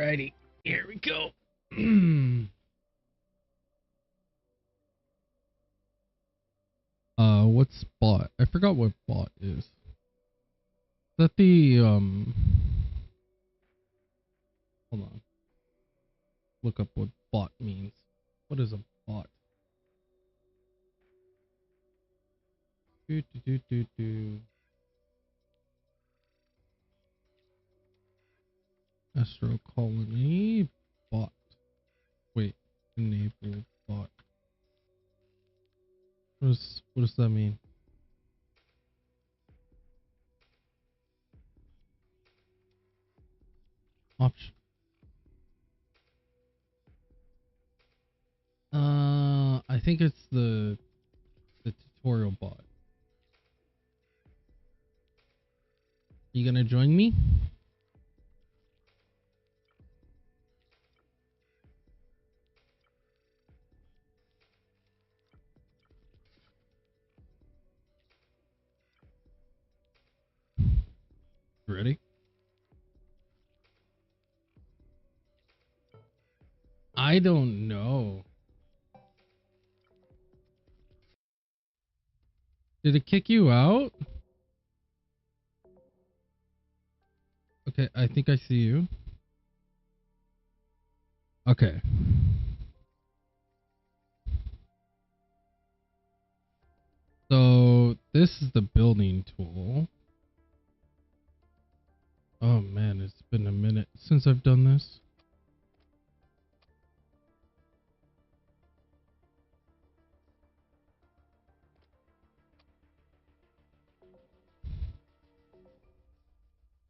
Alrighty, here we go. What's bot? I forgot what bot is. Is that the hold on. Look up what bot means. What is a bot? Astro Colony bot. Wait, enable bot. What does that mean? Option. I think it's the tutorial bot. You gonna join me? Ready? I don't know. Did it kick you out? Okay, I think I see you. Okay. So this is the building tool. Oh man, it's been a minute since I've done this.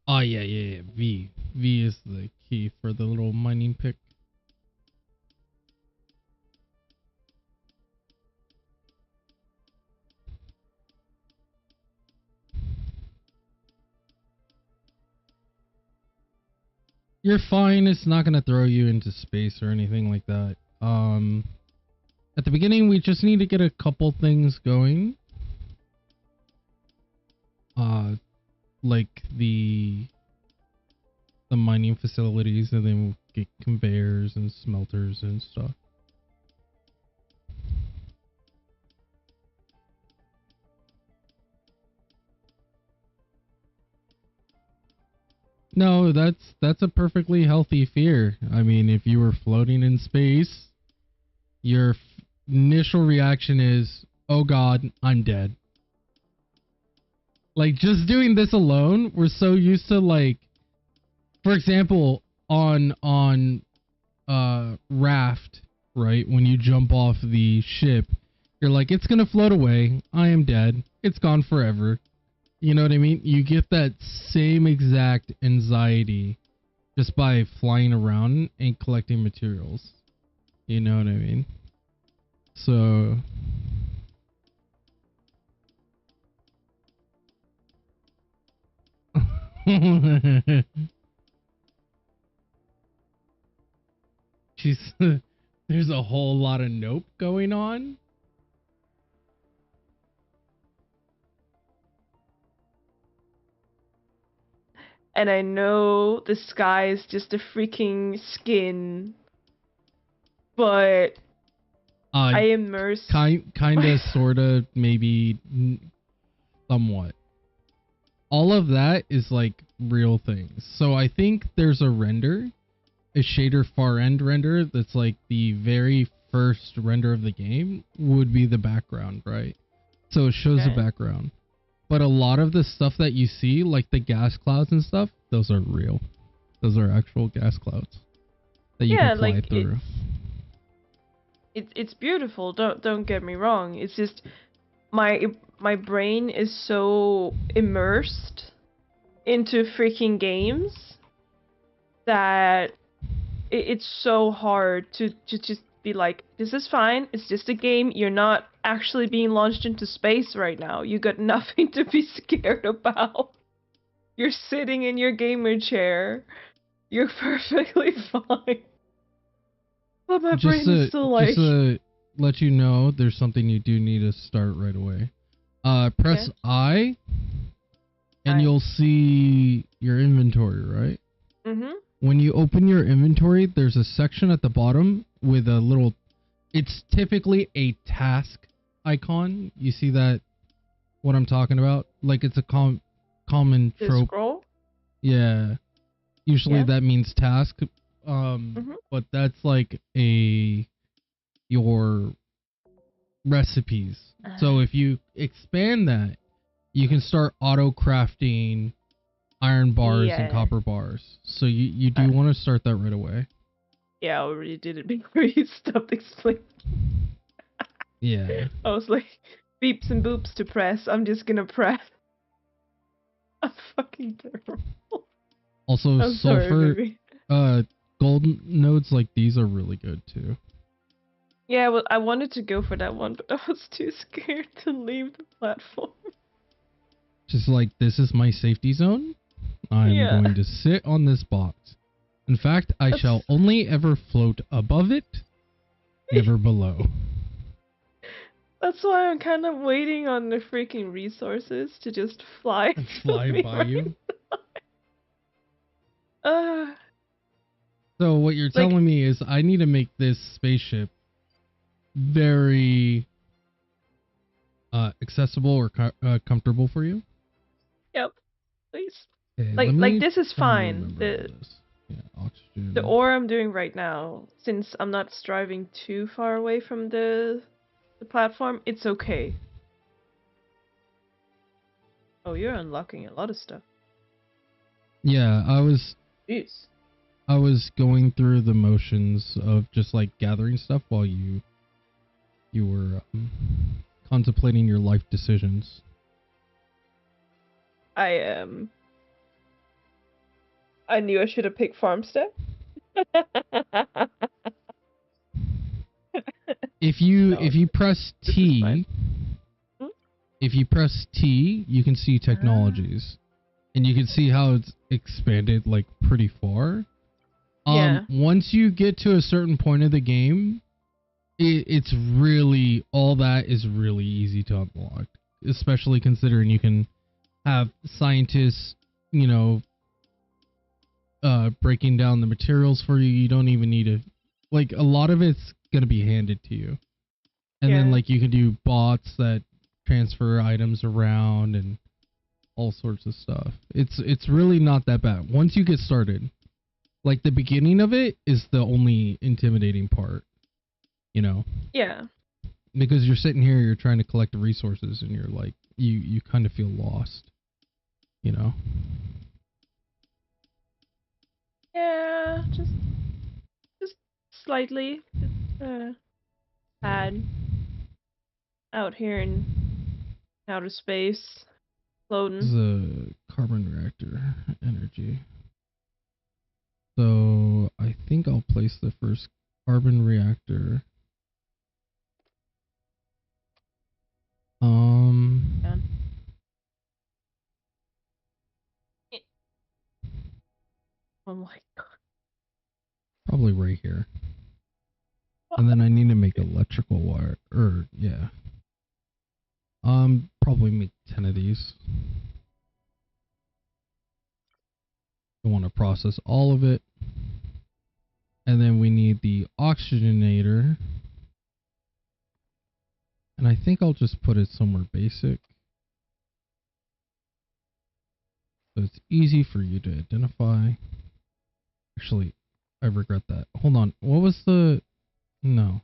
Oh yeah. V is the key for the little mining pick. You're fine. It's not gonna throw you into space or anything like that. At the beginning, we just need to get a couple things going. Like the mining facilities, and then we'll get conveyors and smelters and stuff. No, that's a perfectly healthy fear. I mean, if you were floating in space, your initial reaction is, "Oh God, I'm dead." Like, just doing this alone, we're so used to, like, for example, on Raft, right? When you jump off the ship, you're like, it's gonna float away. I am dead. It's gone forever. You know what I mean? You get that same exact anxiety just by flying around and collecting materials. You know what I mean? So she's there's a whole lot of nope going on. And I know the sky is just a freaking skin, but I immerse. Kinda, sorta, maybe, somewhat. All of that is like real things. So I think there's a shader far end render that's like the very first render of the game would be the background, right? So it shows the background. But a lot of the stuff that you see, like the gas clouds and stuff, those are real. Those are actual gas clouds that you can fly through. It's beautiful. Don't get me wrong. It's just my brain is so immersed into freaking games that it's so hard to just be like, this is fine. It's just a game. You're not actually being launched into space right now. You got nothing to be scared about. You're sitting in your gamer chair. You're perfectly fine. But my brain is still like... Just to let you know, there's something you do need to start right away. Press I, and you'll see your inventory, right? Mm-hmm. when you open your inventory, there's a section at the bottom with a little, it's typically a task icon. You see that, what I'm talking about? Like it's a common The trope. scroll? Yeah. Usually Yeah. that means task. But that's like your recipes. So if you expand that, you can start auto crafting iron bars and copper bars. So you do want to start that right away. Yeah, I already did it before you stopped explaining. Yeah. I was like, beeps and boops to press. I'm just gonna press. I'm fucking terrible. Also, I'm sulfur, sorry, baby. gold nodes like these are really good too. Yeah, well, I wanted to go for that one, but I was too scared to leave the platform. Just like, this is my safety zone. I'm going to sit on this box. In fact, I shall only ever float above it, never below. That's why I'm kind of waiting on the freaking resources to just fly. Fly by you. Uh, So what you're telling me is I need to make this spaceship very accessible or comfortable for you. Yep, please. Okay, Like this is fine. Yeah, oxygen. The ore I'm doing right now, since I'm not striving too far away from the platform, it's okay. Oh, you're unlocking a lot of stuff. Yeah, Jeez. I was going through the motions of just like gathering stuff while you were contemplating your life decisions. I knew I should have picked farmstead. If you press T, if you press T, you can see technologies, and you can see how it's expanded like pretty far. Once you get to a certain point of the game, it's really, all that is really easy to unlock, especially considering you can have scientists, you know, breaking down the materials for you. You don't even need to, like, a lot of it's gonna be handed to you, and then like you can do bots that transfer items around and all sorts of stuff. It's really not that bad once you get started. Like, the beginning of it is the only intimidating part, you know? Yeah. Because you're sitting here, you're trying to collect the resources, and you're like, you kind of feel lost, you know? Yeah, just slightly. Sad. Out here in outer space, floating. This is a carbon reactor energy. So I think I'll place the first carbon reactor. Oh my god. Probably right here. And then I need to make electrical wire, yeah. Probably make 10 of these. I want to process all of it. And then we need the oxygenator. And I think I'll just put it somewhere basic, so it's easy for you to identify. Actually, I regret that. Hold on. What was the... No.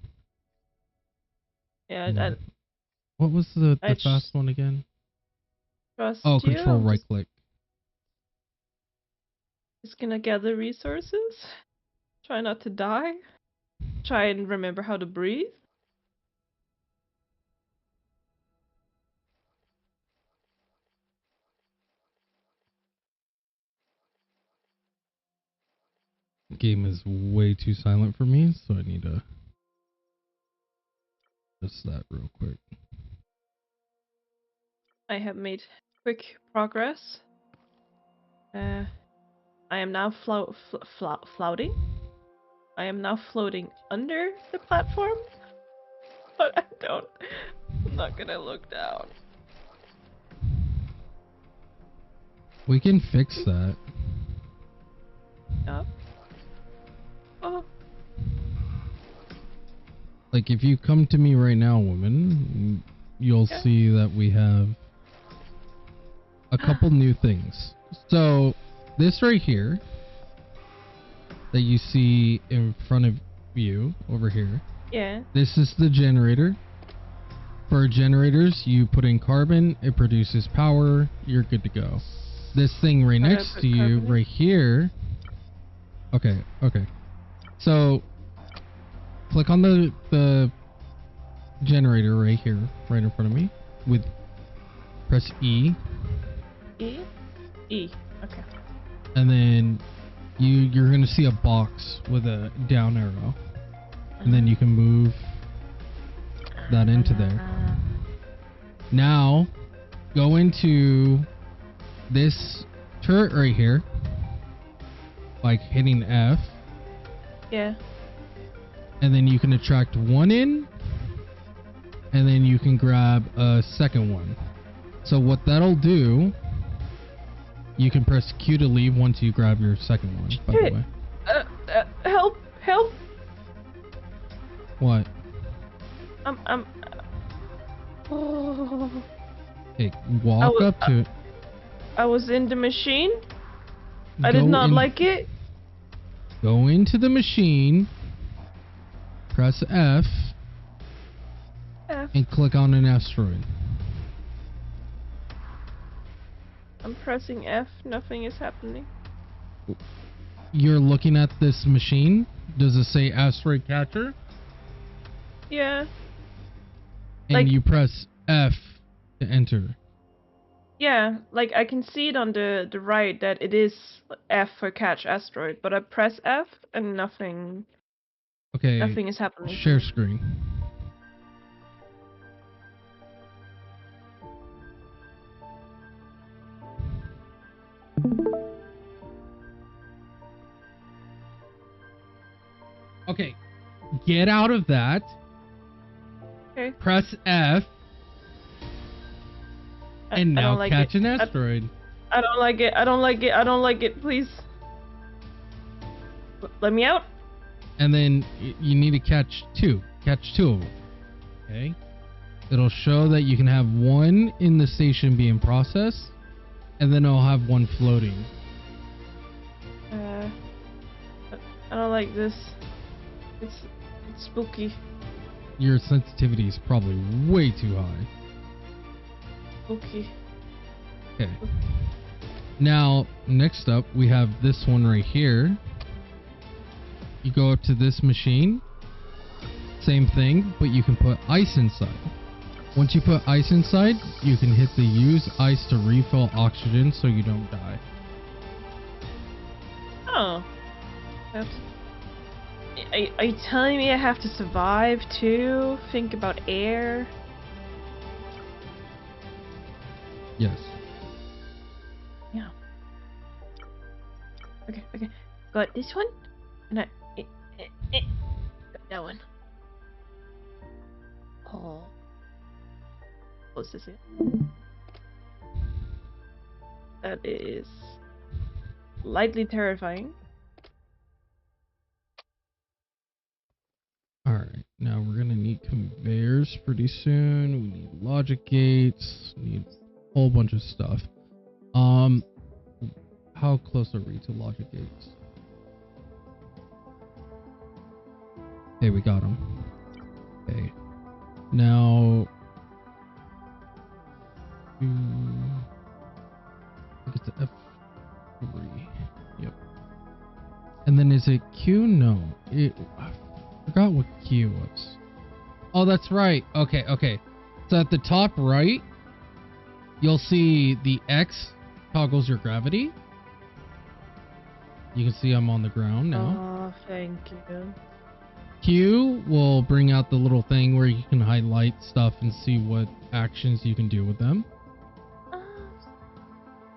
Yeah, no. What was the fast one again? Oh, control right click. Just gonna gather resources. Try not to die. Try and remember how to breathe. The game is way too silent for me, so I need to adjust that real quick. I have made quick progress. I am now floating. I am now floating under the platform, but I'm not gonna look down. We can fix that. Yep. Like, if you come to me right now, woman, you'll see that we have a couple new things. So, this right here that you see in front of you over here. Yeah. This is the generator. For generators, you put in carbon, it produces power, you're good to go. This thing right next to you, right here. Okay. So, click on the generator right here, right in front of me. Press E. E? E. Okay. And then you're gonna see a box with a down arrow. And then you can move that into there. Now, go into this turret right here, like hitting F. Yeah. And then you can attract one in, and then you can grab a second one. So what that'll do, you can press Q to leave once you grab your second one, by the way. Help! What? Oh. Hey, walk up to it. I was in the machine. I did not like it. Go into the machine. Press F. And click on an asteroid. I'm pressing F. Nothing is happening. You're looking at this machine. Does it say asteroid catcher? Yeah. And you press F to enter. Yeah, like I can see it on the right that it is F for catch asteroid, but I press F and nothing. Okay. Nothing is happening. Share screen. Okay. Get out of that. Okay. Press F. And now like catch an asteroid. I don't like it. I don't like it. Please. Let me out. And then you need to catch two. Catch two of them. Okay. It'll show that you can have one in the station being processed, and then it'll have one floating. I don't like this. It's spooky. Your sensitivity is probably way too high. Okay. Okay. Now, next up, we have this one right here. You go up to this machine. Same thing, but you can put ice inside. Once you put ice inside, you can hit the use ice to refill oxygen so you don't die. Oh. Are you telling me I have to survive too? Think about air? Yes. Yeah. Okay. Got this one? And got that one. Oh. Close this in. That is lightly terrifying. Alright, now we're gonna need conveyors pretty soon. We need logic gates. We need a whole bunch of stuff. How close are we to logic gates? Okay, we got them. Okay. Now... I think it's F3. Yep. And then is it Q? No. I forgot what Q was. Oh, that's right. Okay. So at the top right, you'll see the X toggles your gravity. You can see I'm on the ground now. Oh, thank you. Q will bring out the little thing where you can highlight stuff and see what actions you can do with them.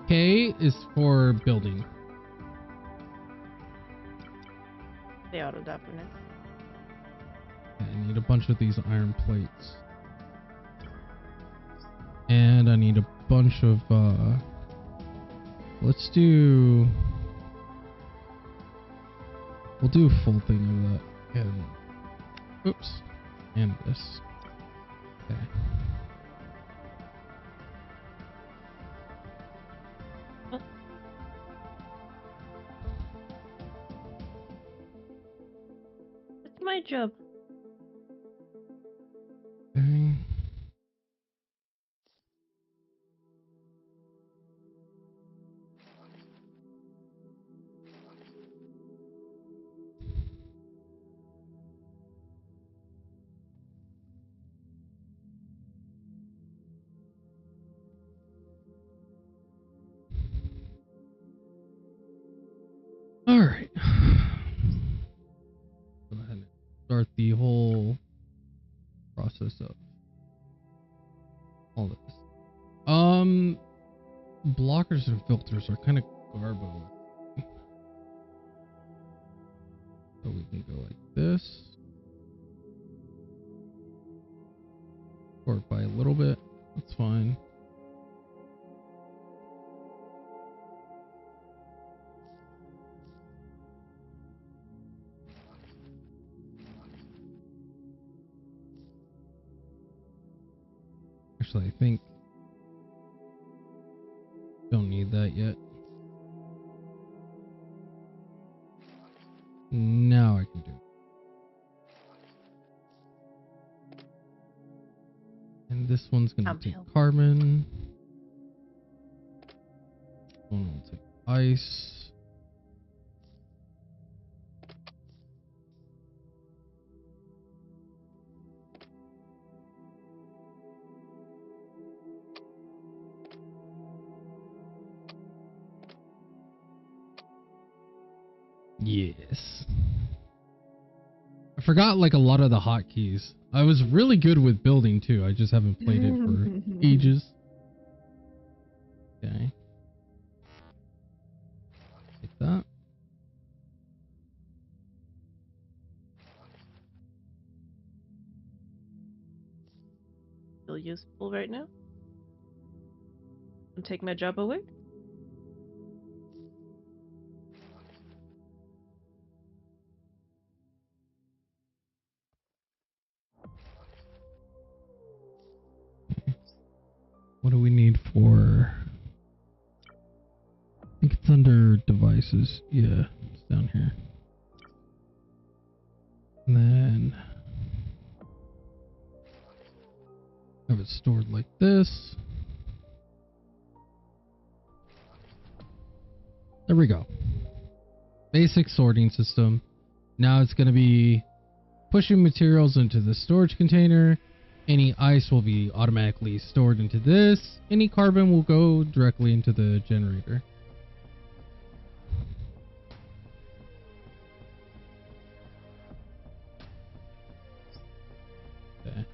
K is for building. They auto-dapping it. I need a bunch of these iron plates. And I need a bunch of, let's do... We'll do a full thing of that. And, oops. And this. Okay. That's my job. Okay. All right. Go ahead and start the whole process of all this. Blockers and filters are kind of garbo. So we can go like this. Or by a little bit. That's fine. Actually, I think don't need that yet. Now I can do it. And this one's gonna take carbon. This one will take ice. Yes. I forgot like a lot of the hotkeys. I was really good with building too. I just haven't played it for ages. Okay. Like that. Still useful right now. And take my job away. What do we need for... I think it's under devices. Yeah, it's down here. And then... have it stored like this. There we go. Basic sorting system. Now it's going to be pushing materials into the storage container. Any ice will be automatically stored into this. Any carbon will go directly into the generator. Okay.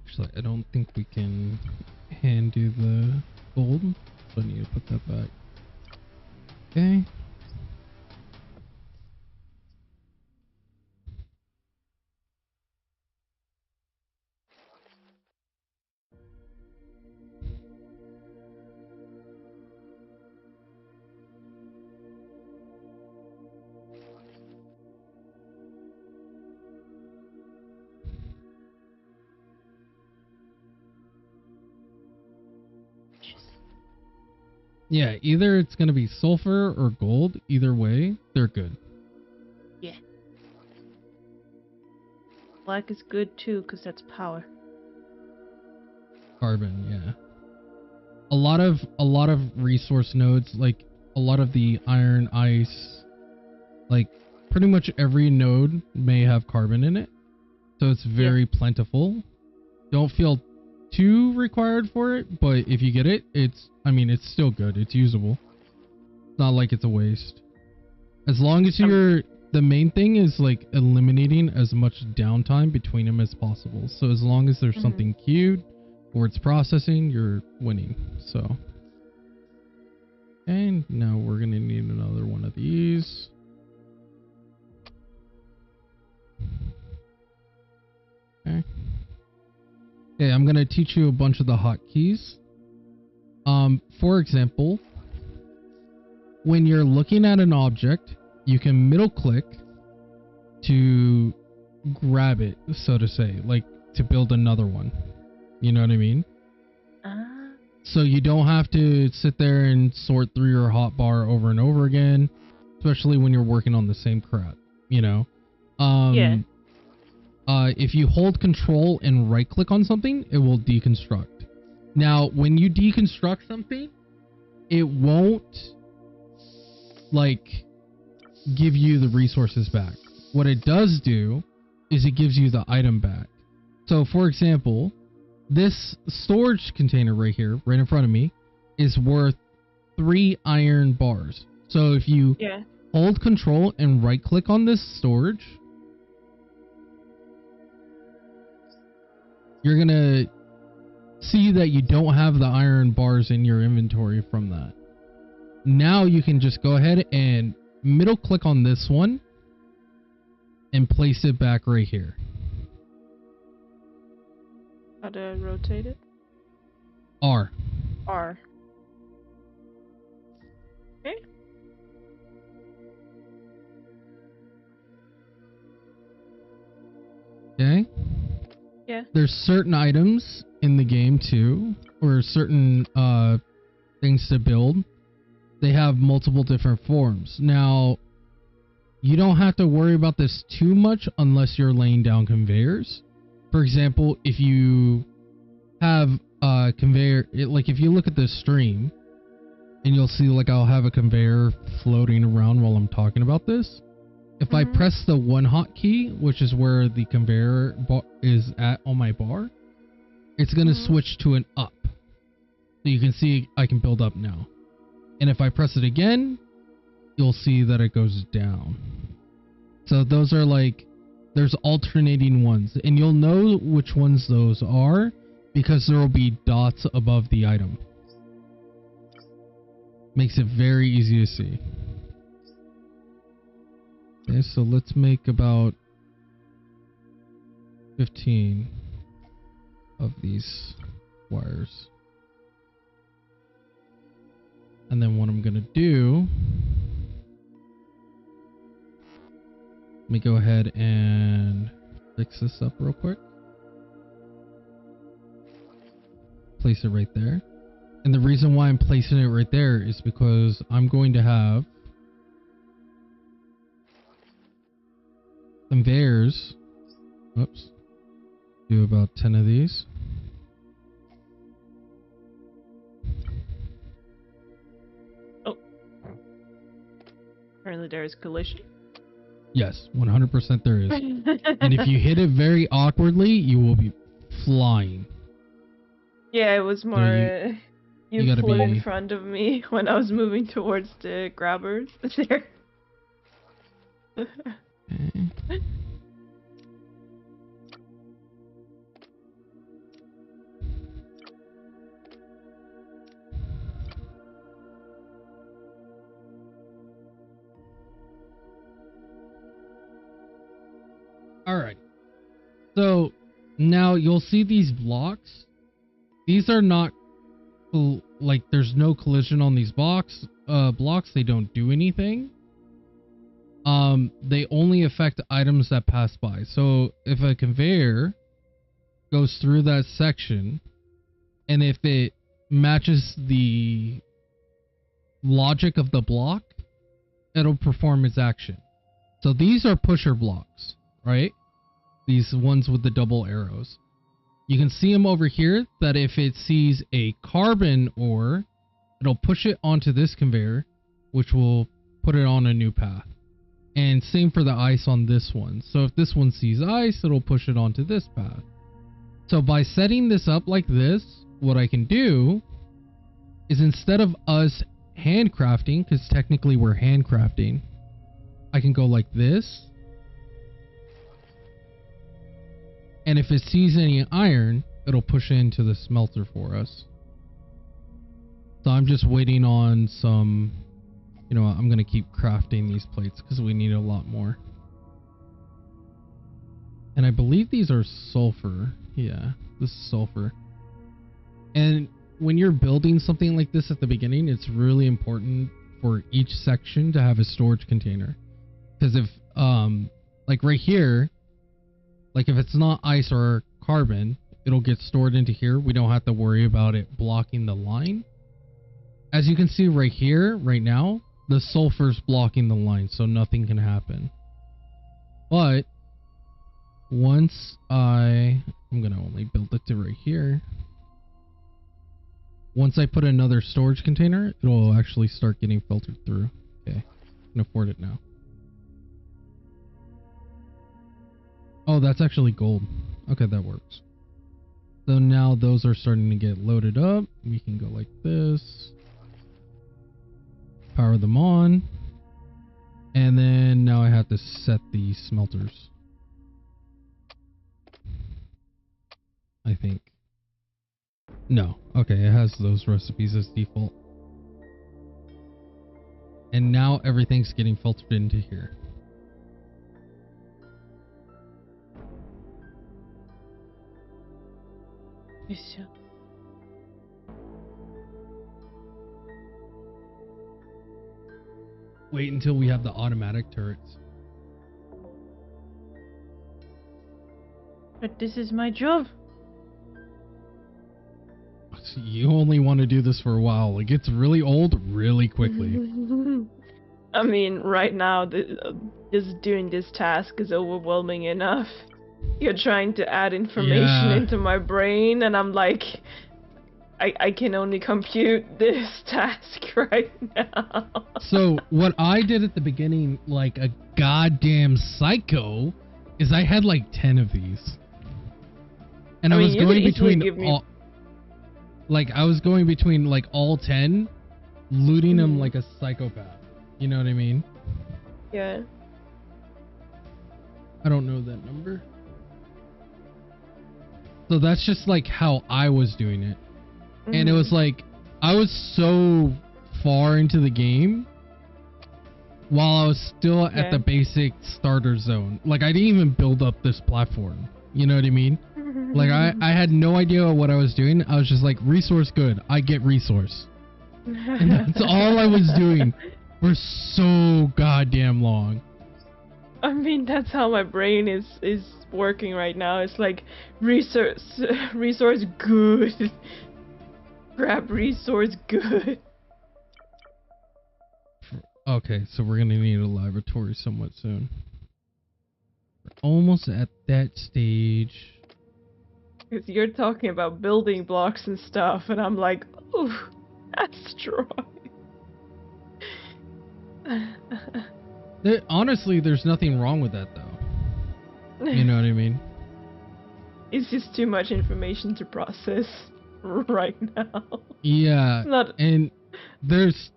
Actually, I don't think we can hand do the gold, so I need to put that back. Okay. Yeah, either it's going to be sulfur or gold. Either way, they're good. Yeah. Black is good too, because that's power. Carbon, yeah. A lot of resource nodes, like a lot of the iron, ice, like pretty much every node may have carbon in it, so it's very plentiful. Don't feel too required for it, but if you get it, it's still good. It's usable. It's not like it's a waste. As long as the main thing is like eliminating as much downtime between them as possible. So as long as there's something queued or it's processing, you're winning. So, and now we're gonna need another one of these. Okay. Okay, I'm gonna teach you a bunch of the hotkeys. For example, when you're looking at an object, you can middle click to grab it, so to say, like to build another one. You know what I mean? So you don't have to sit there and sort through your hotbar over and over again, especially when you're working on the same crap, you know? If you hold control and right click on something, it will deconstruct. Now, when you deconstruct something, it won't like give you the resources back. What it does do is it gives you the item back. So for example, this storage container right here, right in front of me, is worth 3 iron bars. So if you hold control and right click on this storage, you're gonna see that you don't have the iron bars in your inventory from that. Now you can just go ahead and middle click on this one and place it back right here. How do I rotate it? R. R. Okay. Okay. Yeah. There's certain items in the game too, or certain things to build. They have multiple different forms. Now, you don't have to worry about this too much unless you're laying down conveyors. For example, if you have a conveyor, like if you look at this stream, and you'll see like I'll have a conveyor floating around while I'm talking about this. If I press the one hotkey, which is where the conveyor is at on my bar, it's going to switch to an up. So you can see I can build up now. And if I press it again, you'll see that it goes down. So those are like, there's alternating ones. And you'll know which ones those are because there will be dots above the item. Makes it very easy to see. Okay, so let's make about 15 of these wires. And then what I'm going to do, let me go ahead and fix this up real quick. Place it right there. And the reason why I'm placing it right there is because I'm going to have conveyors. Oops. Do about 10 of these. Oh. Apparently there is collision. Yes, 100% there is. And if you hit it very awkwardly, you will be flying. Yeah, it was more... So you flew in front of me when I was moving towards the grabbers there. Okay. Alright. So now you'll see these blocks. These are not like there's no collision on these blocks. They don't do anything. They only affect items that pass by. So if a conveyor goes through that section, and if it matches the logic of the block, it'll perform its action. So these are pusher blocks, right? These ones with the double arrows. You can see them over here that if it sees a carbon ore, it'll push it onto this conveyor, which will put it on a new path. And same for the ice on this one. So if this one sees ice, it'll push it onto this path. So by setting this up like this, what I can do is instead of us handcrafting, because technically we're handcrafting, I can go like this. And if it sees any iron, it'll push into the smelter for us. So I'm just waiting on some, you know what, I'm going to keep crafting these plates because we need a lot more. And I believe these are sulfur. Yeah, this is sulfur. And when you're building something like this at the beginning, it's really important for each section to have a storage container. Because if, like right here, like if it's not ice or carbon, it'll get stored into here. We don't have to worry about it blocking the line. As you can see right here, right now, the sulfur's blocking the line, so nothing can happen. But once I'm gonna only build it to right here. Once I put another storage container, it'll actually start getting filtered through. Okay, I can afford it now. Oh, that's actually gold. Okay, that works. So now those are starting to get loaded up. We can go like this. Power them on. And then now I have to set the smelters. I think. No. Okay, it has those recipes as default. And now everything's getting filtered into here. Yes. Wait until we have the automatic turrets. But this is my job. You only want to do this for a while. It gets really old really quickly. I mean, right now, just doing this task is overwhelming enough. You're trying to add information into my brain, and I'm like, I can only compute this task right now. So what I did at the beginning, like a goddamn psycho, is I had like 10 of these. And I was going between all... Like, I was going between, like, all 10, looting them like a psychopath. You know what I mean? Yeah. I don't know that number. So that's just, like, how I was doing it. And it was, like, I was so far into the game while I was still at the basic starter zone. Like, I didn't even build up this platform. You know what I mean? Like, I had no idea what I was doing. I was just like, resource good. I get resource. And that's all I was doing for so goddamn long. I mean, that's how my brain is working right now. It's like, resource good. Grab resource good. Okay, so we're gonna need a laboratory somewhat soon. We're almost at that stage. Because you're talking about building blocks and stuff, and I'm like, ooh, Astro. Honestly, there's nothing wrong with that, though. You know what I mean? It's just too much information to process right now. Yeah, Not... and there's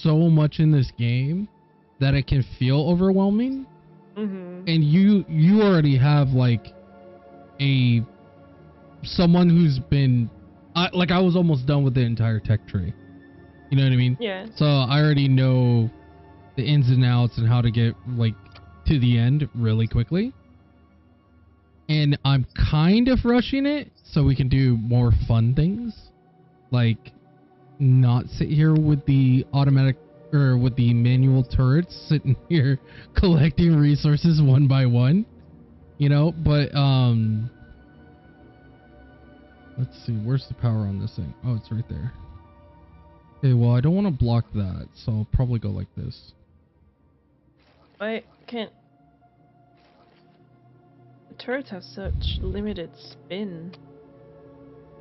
so much in this game that it can feel overwhelming. And you already have, like, someone who's been like, I was almost done with the entire tech tree. You know what I mean? Yeah. So I already know the ins and outs and how to get, like, to the end really quickly. And I'm kind of rushing it so we can do more fun things. Like, not sit here with the automatic or with the manual turrets sitting here collecting resources one by one. You know, but let's see, where's the power on this thing? Oh, it's right there. Okay, well, I don't want to block that, so I'll probably go like this. I can't... The turrets have such limited spin.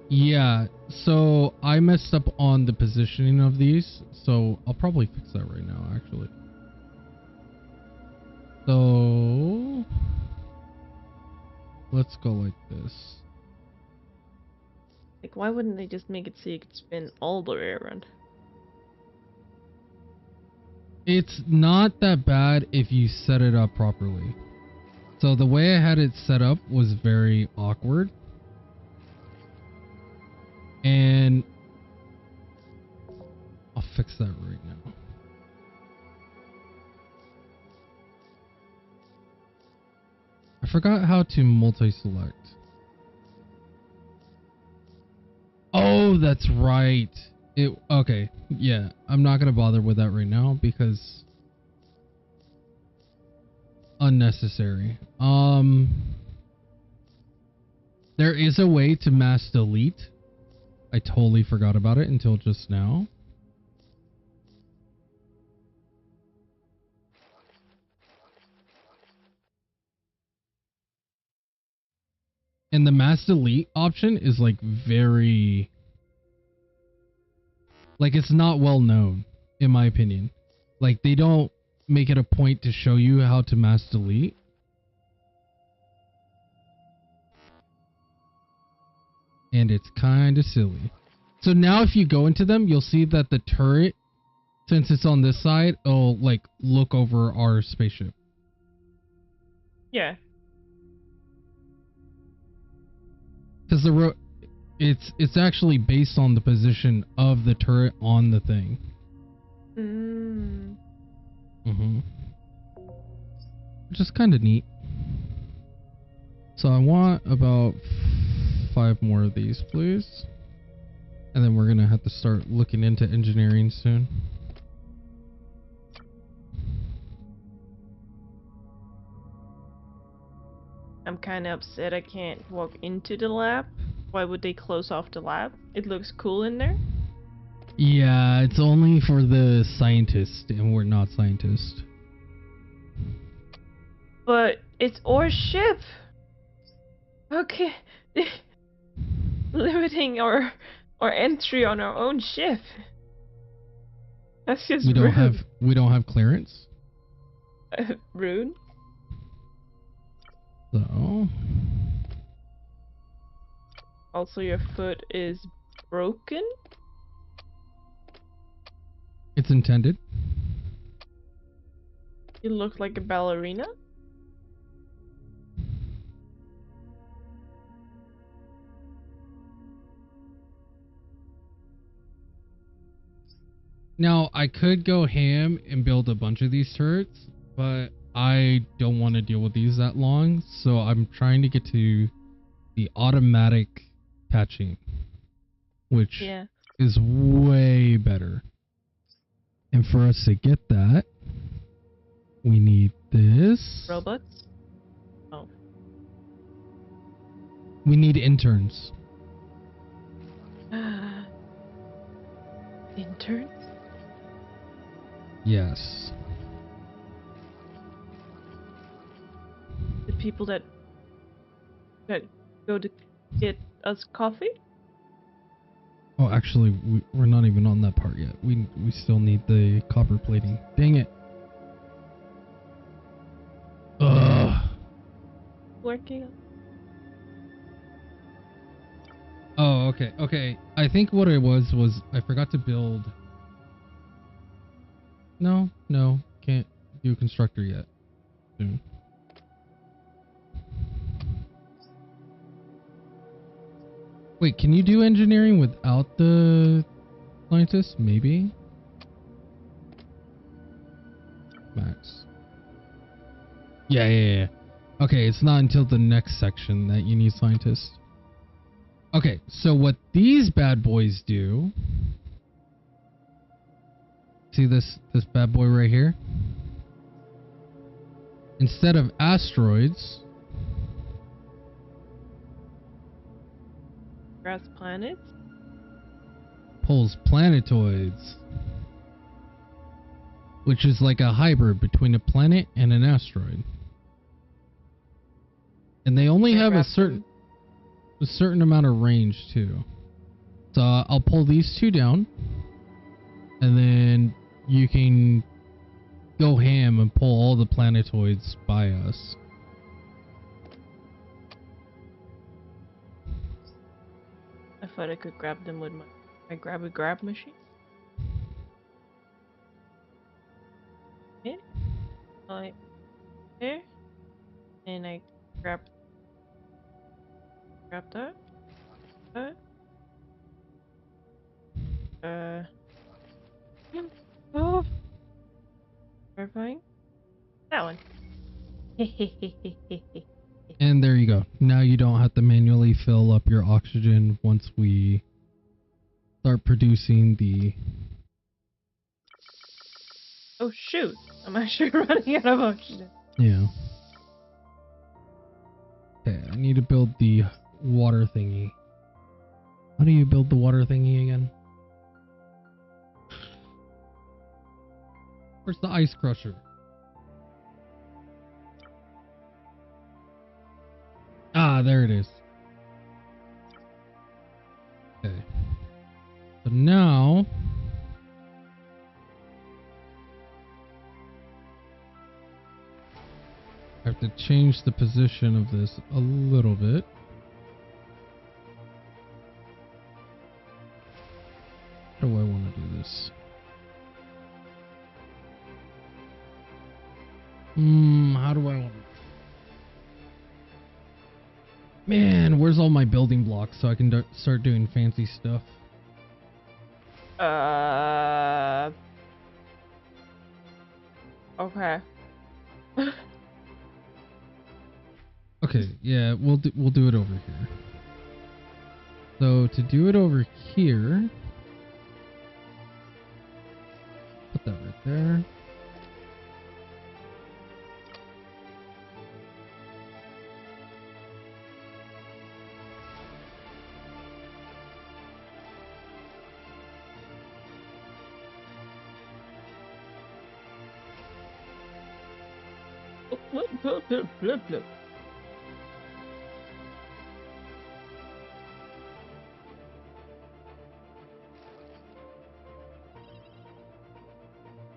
Yeah, so I messed up on the positioning of these, so I'll probably fix that right now, actually. So let's go like this. Like, why wouldn't they just make it so you could spin all the way around? It's not that bad if you set it up properly. So the way I had it set up was very awkward. And I'll fix that right now. I forgot how to multi-select. Oh, that's right. Okay, yeah. I'm not gonna bother with that right now because unnecessary. There is a way to mass delete. I totally forgot about it until just now. And the mass delete option is like very... like it's not well known, in my opinion. Like they don't make it a point to show you how to mass delete. And it's kind of silly. So now if you go into them, you'll see that the turret, since it's on this side, it'll like look over our spaceship. Yeah. Because it's actually based on the position of the turret on the thing. Which is kind of neat. So I want about 5 more of these, please. And then we're gonna have to start looking into engineering soon. I'm kind of upset I can't walk into the lab. Why would they close off the lab? It looks cool in there. Yeah, it's only for the scientists, and we're not scientists. But it's our ship. Okay. Limiting our entry on our own ship. That's just we don't rude. have clearance. Rude. So also your foot is broken. it's intended. You look like a ballerina. Now, I could go ham and build a bunch of these turrets, but I don't want to deal with these that long, so I'm trying to get to the automatic patching, which is way better. And for us to get that, we need this. Robots? Oh. We need interns. Interns? Yes. The people that go to get us coffee? Oh, actually, we're not even on that part yet. We still need the copper plating. Dang it. Ugh. Working. Oh, okay, okay. I think what it was I forgot to build... No, can't do constructor yet. Soon. Wait, can you do engineering without the scientist? Maybe? Max. Yeah. Okay, it's not until the next section that you need scientists. Okay, so what these bad boys do... See this bad boy right here? Instead of asteroids... Grass planets? Pulls planetoids. Which is like a hybrid between a planet and an asteroid. And they only have a certain amount of range too. So I'll pull these two down. And then you can go ham and pull all the planetoids by us. I thought I could grab them with my grab machine. Okay. Like there. And I grab that. Oh. Terrifying. That one. And there you go. Now you don't have to manually fill up your oxygen once we start producing the... Oh shoot! I'm actually running out of oxygen. Yeah. Okay, I need to build the water thingy. How do you build the water thingy again? Where's the ice crusher? Ah, there it is. Okay. So now... I have to change the position of this a little bit. How do I want to do this? How do I want to... Man, where's all my building blocks so I can start doing fancy stuff? Okay. Okay, yeah, we'll do it over here. So to do it over here, put that right there. Blip.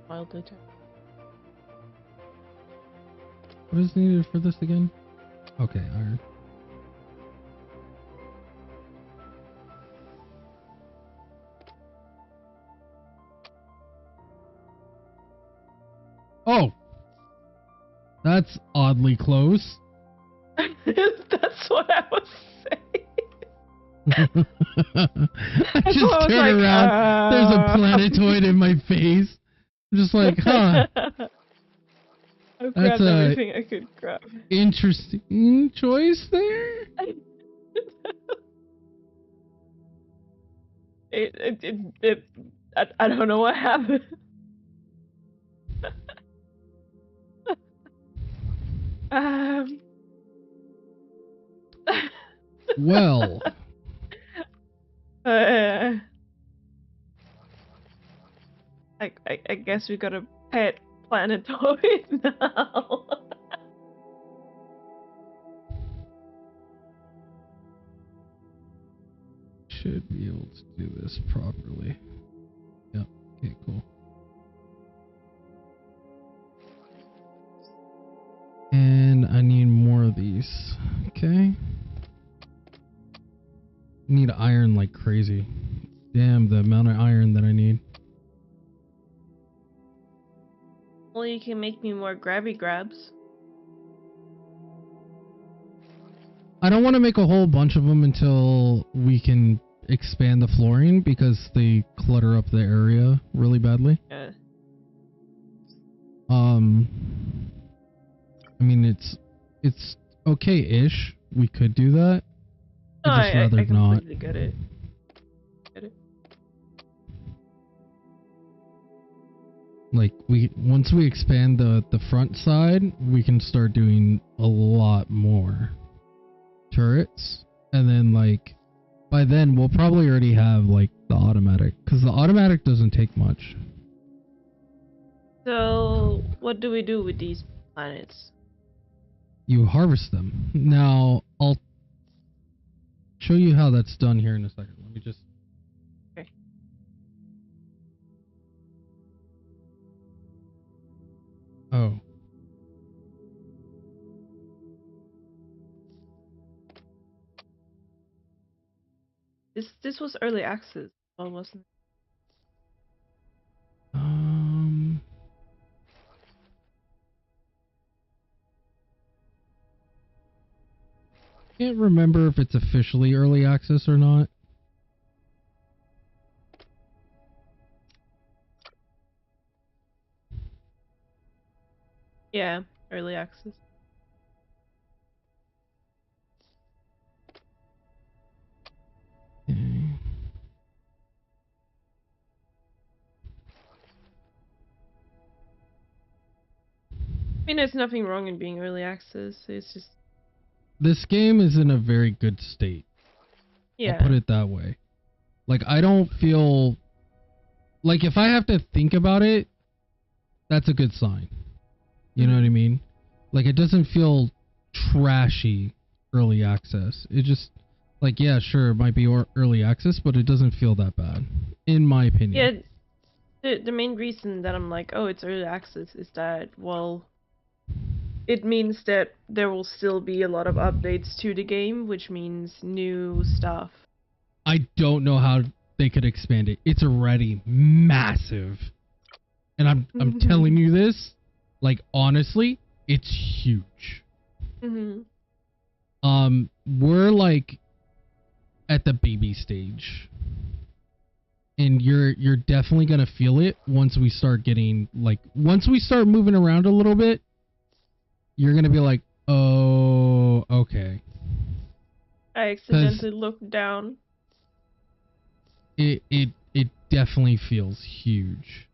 Mildly turn. What is needed for this again? Okay, iron. Oh! That's oddly close. That's what I was saying. I just turned around. There's a planetoid in my face. I'm just like, huh. I've grabbed everything I could grab. Interesting choice there. I don't know what happened. Well. I guess we got a pet planetoid now. Should be able to do this properly. Yep. Okay, cool. And I need more of these. Okay. Need iron like crazy. Damn, the amount of iron that I need. Well, you can make me more grabby grabs. I don't want to make a whole bunch of them until we can expand the flooring because they clutter up the area really badly. Yeah. I mean, it's okay-ish. We could do that. I'd just rather I not. completely get it. Like, once we expand the front side, we can start doing a lot more turrets. And then, like, by then, we'll probably already have, like, the automatic. Because the automatic doesn't take much. So, what do we do with these planets? You harvest them. Now, I'll show you how that's done here in a second. Let me just... Oh. This was early access, well, wasn't it? Can't remember if it's officially early access or not. Yeah, early access. Okay. I mean, there's nothing wrong in being early access. It's just, This game is in a very good state. yeah. I'll put it that way. Like, I don't feel... Like, if I have to think about it, that's a good sign. You know what I mean? Like, it doesn't feel trashy early access. It just... Like, yeah, sure, it might be early access, but it doesn't feel that bad. In my opinion. Yeah, the main reason that I'm like, oh, it's early access is that, well, it means that there will still be a lot of updates to the game, which means new stuff. I don't know how they could expand it. It's already massive. And I'm telling you this, like, honestly, it's huge. We're like at the baby stage. And you're definitely gonna feel it once we start getting, like, once we start moving around a little bit, you're gonna be like, oh, okay. I accidentally looked down. It definitely feels huge.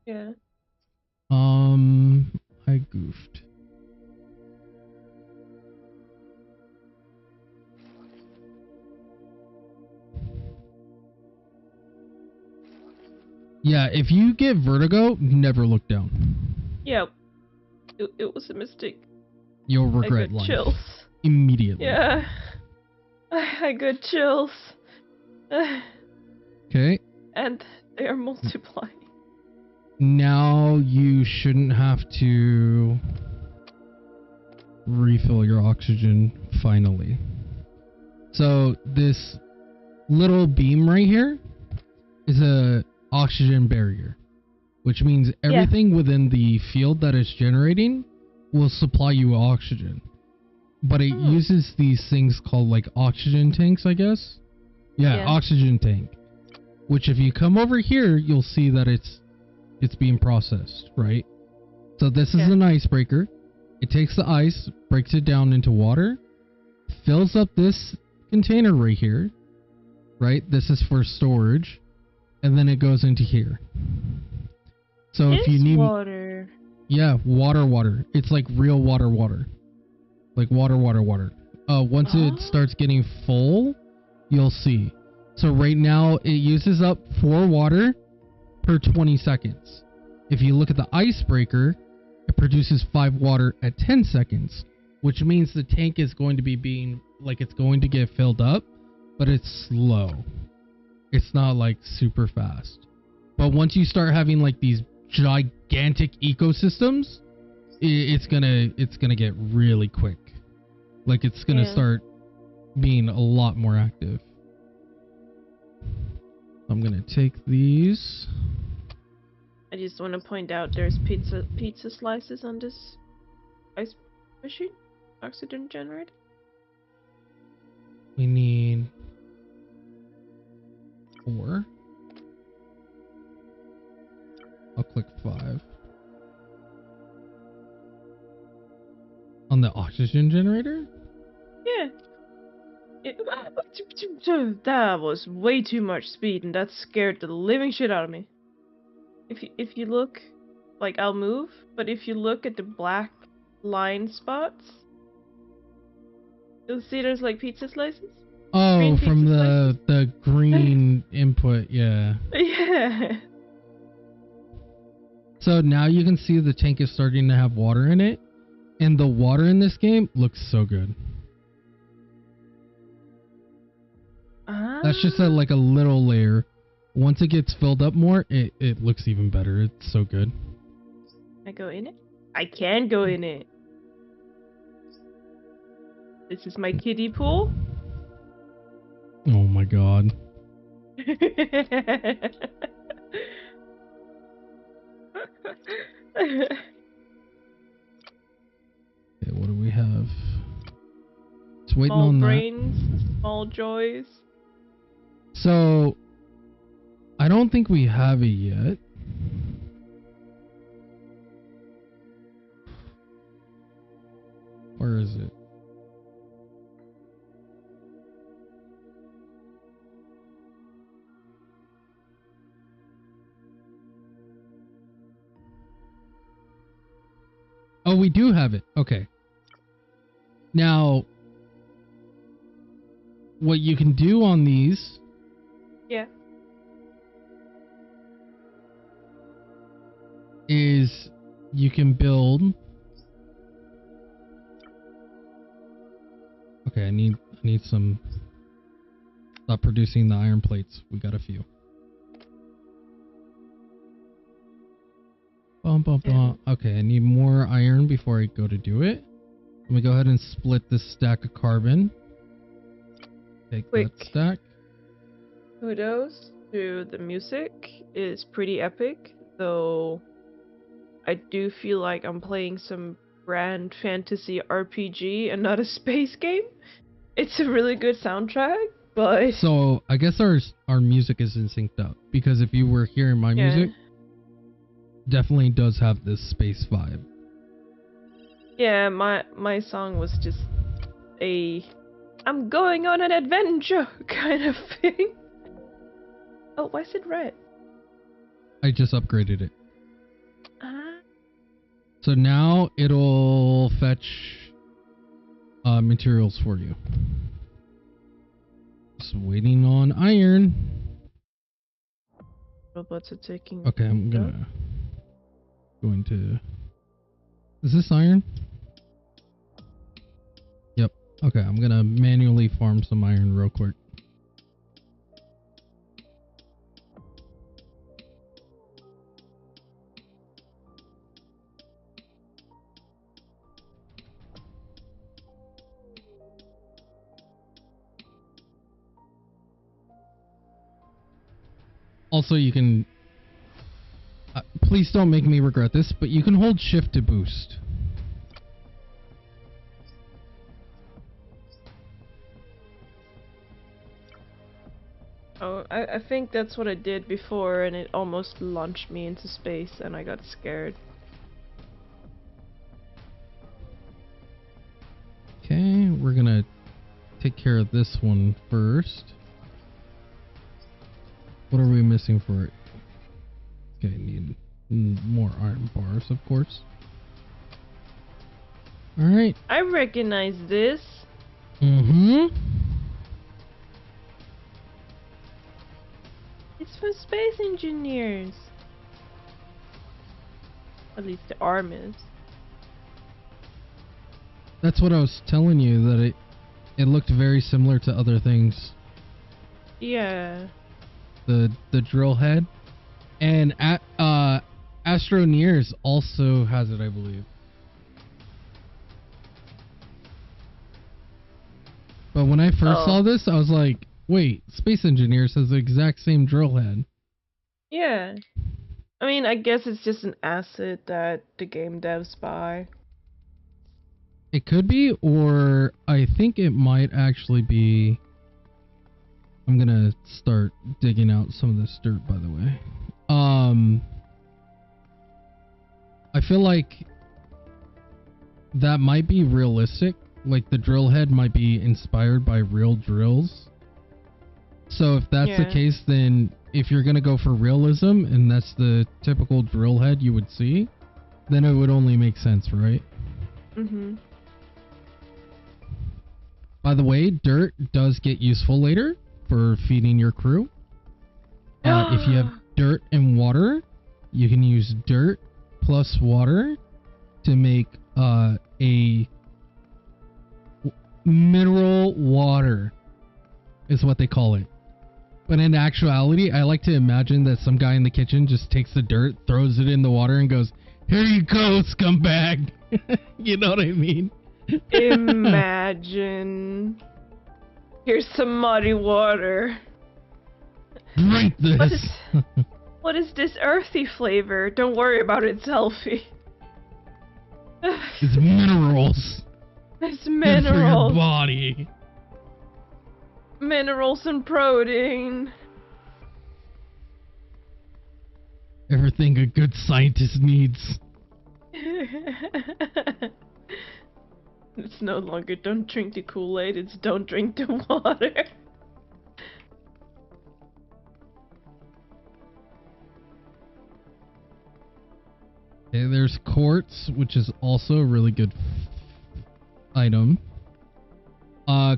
Yeah. I goofed. Yeah, if you get vertigo, never look down. Yep. It was a mistake. You'll regret I got life. chills. Immediately. Yeah. I got chills. Okay. And they are multiplying. Now you shouldn't have to refill your oxygen finally. So this little beam right here is a oxygen barrier, which means everything within the field that it's generating will supply you oxygen. But it uses these things called like oxygen tanks, I guess. Yeah, oxygen tank. Which if you come over here, you'll see that it's being processed, right? So this is an icebreaker. It takes the ice, breaks it down into water, fills up this container right here, right? This is for storage, and then it goes into here. So if you need water. Yeah, water. It's like real water. Like water. Once it starts getting full, you'll see. So right now it uses up 4 water per 20 seconds. If you look at the icebreaker, it produces 5 water at 10 seconds, which means the tank is going to be being, like, it's going to get filled up, but it's slow. It's not like super fast. But once you start having like these gigantic ecosystems, it's gonna get really quick. Like, it's gonna start being a lot more active. I'm gonna take these. I just want to point out there's pizza slices on this ice machine, oxygen generator. We need 4. I'll click 5. On the oxygen generator? Yeah. That was way too much speed, and that scared the living shit out of me. If you look, like, I'll move, but if you look at the black line spots, you'll see there's like pizza slices. Oh, from the green input, yeah. Yeah. So now you can see the tank is starting to have water in it, and the water in this game looks so good. That's just like a little layer. Once it gets filled up more, it looks even better. It's so good. I go in it? I can go in it. This is my kiddie pool. Oh my god. Okay, what do we have? It's waiting Small on brains, small joys. So, I don't think we have it yet. Where is it? Oh, we do have it. Okay. Now, what you can do on these... Yeah. is you can build... Okay, I need some... Stop producing the iron plates. We got a few. Bum, bum, bum. Okay, I need more iron before I go to do it. Let me go ahead and split this stack of carbon. Take that stack. Kudos to the music. It's pretty epic, though I do feel like I'm playing some grand fantasy RPG and not a space game. It's a really good soundtrack, but... So, I guess our music isn't synced up, because if you were hearing my music, definitely does have this space vibe. Yeah, my song was just a I'm going on an adventure kind of thing. Oh, why is it red? I just upgraded it. So now it'll fetch materials for you. Just waiting on iron. Robots are taking... Okay, I'm going to... Is this iron? Yep. Okay, I'm gonna manually farm some iron real quick. Also, you can... please don't make me regret this, but you can hold shift to boost. Oh, I think that's what I did before, and it almost launched me into space, and I got scared. Okay, we're gonna take care of this one first. What are we missing for it? Okay, need more iron bars, of course. Alright. I recognize this. Mm-hmm. It's for space engineers. At least the arm is. That's what I was telling you, that it looked very similar to other things. Yeah. The drill head. And Astro also has it, I believe. But when I first saw this, I was like, wait, Space Engineers has the exact same drill head. Yeah. I mean, I guess it's just an asset that the game devs buy. It could be, or I think it might actually be... I'm gonna start digging out some of this dirt, by the way. I feel like that might be realistic. Like, the drill head might be inspired by real drills. So if that's the case, then if you're gonna go for realism, and that's the typical drill head you would see, then it would only make sense, right? Mm-hmm. By the way, dirt does get useful later for feeding your crew. If you have dirt and water, you can use dirt plus water to make a mineral water, is what they call it. But in actuality, I like to imagine that some guy in the kitchen just takes the dirt, throws it in the water, and goes, Here you go, scumbag. You know what I mean? Imagine. Here's some muddy water. Drink this. What is this earthy flavor? Don't worry about it, Selfie. It's minerals. It's Good for your minerals. body. Minerals and protein. Everything a good scientist needs. It's no longer don't drink the Kool-Aid, it's don't drink the water. Okay, there's quartz, which is also a really good item.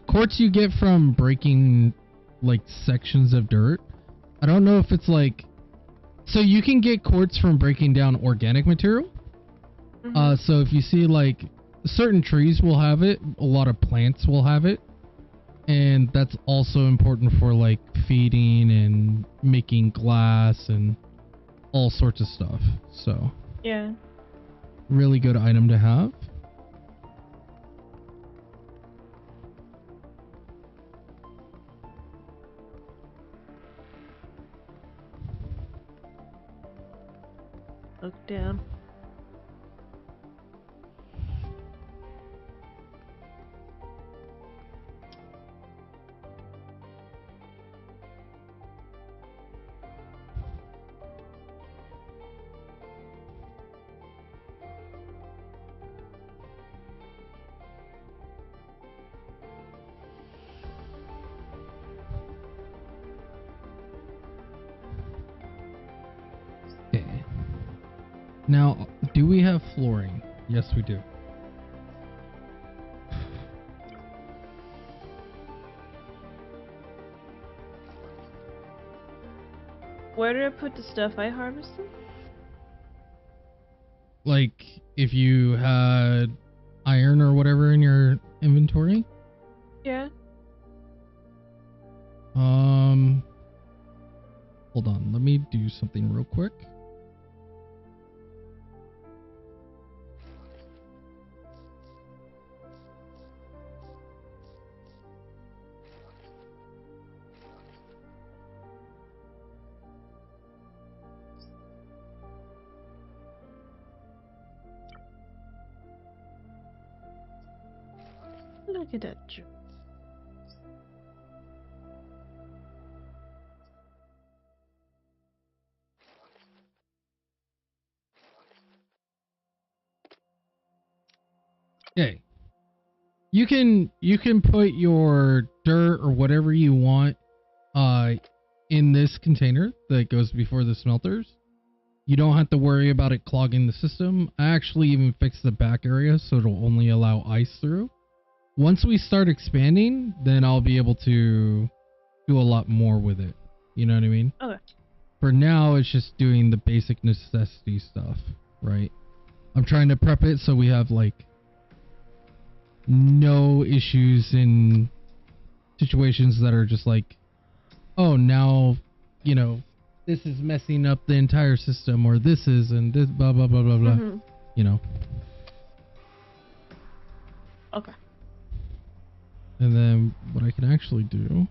Quartz you get from breaking like sections of dirt. I don't know if it's like, so you can get quartz from breaking down organic material. So if you see like certain trees will have it, a lot of plants will have it, and that's also important for like feeding and making glass and all sorts of stuff. So Yeah. really good item to have. Look down. Okay. Now, do we have flooring? Yes, we do. Where did I put the stuff I harvested? Like, if you had iron or whatever in your inventory? Yeah. Hold on, let me do something real quick. Look at that. Okay. You can put your dirt or whatever you want in this container that goes before the smelters. You don't have to worry about it clogging the system. I actually even fixed the back area so it'll only allow ice through. Once we start expanding, then I'll be able to do a lot more with it. You know what I mean? Okay. For now, it's just doing the basic necessity stuff, right? I'm trying to prep it so we have like no issues in situations that are just like, oh, now, you know, this is messing up the entire system, or this is, and this, blah, blah, blah, blah, blah. You know? Okay. And then what I can actually do...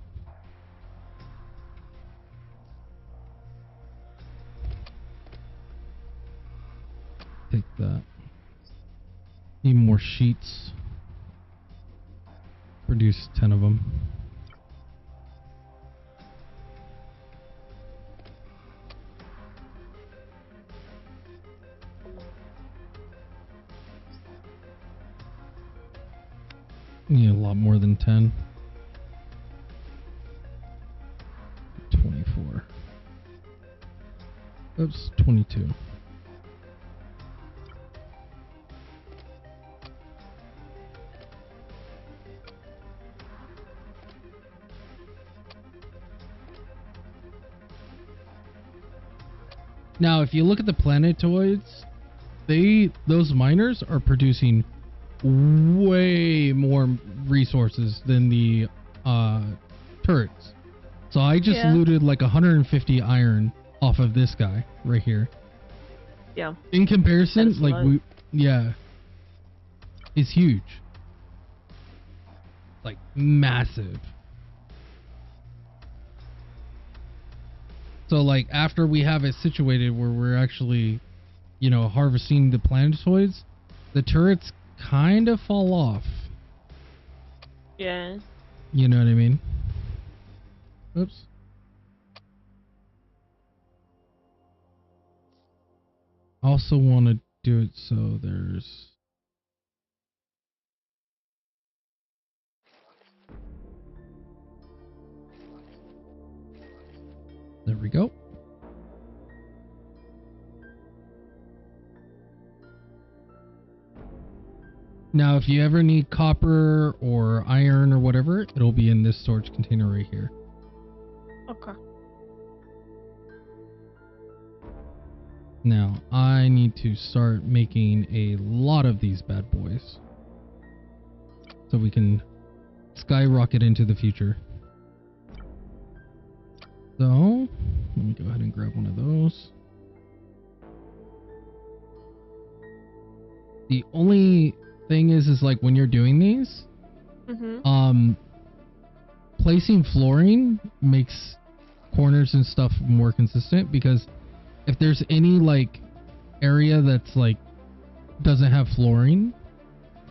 Take that. Need more sheets. Produce 10 of them. Need a lot more than 10. 24. Oops, 22. Now, if you look at the planetoids, those miners are producing way more resources than the turrets. So I just looted like 150 iron off of this guy right here. Yeah. In comparison, That's a like lot. yeah, it's huge. Like massive. So like after we have it situated where we're actually, you know, harvesting the planetoids, the turrets kind of fall off. Yeah. You know what I mean? Oops. Also want to do it so there's... There we go. Now, if you ever need copper or iron or whatever, it'll be in this storage container right here. Okay. Now, I need to start making a lot of these bad boys so we can skyrocket into the future. So, let me go ahead and grab one of those. The only thing is like when you're doing these, placing flooring makes corners and stuff more consistent, because if there's any like area that's like doesn't have flooring,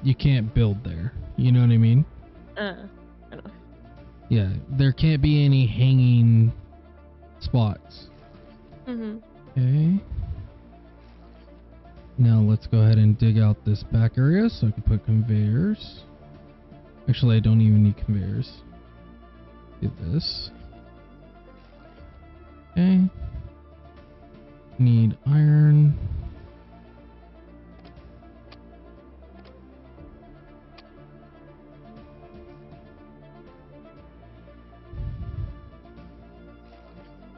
you can't build there. You know what I mean? I know. Yeah, there can't be any hanging spots. Okay. Now let's go ahead and dig out this back area so I can put conveyors. Actually, I don't even need conveyors. Do this. Okay. Need iron.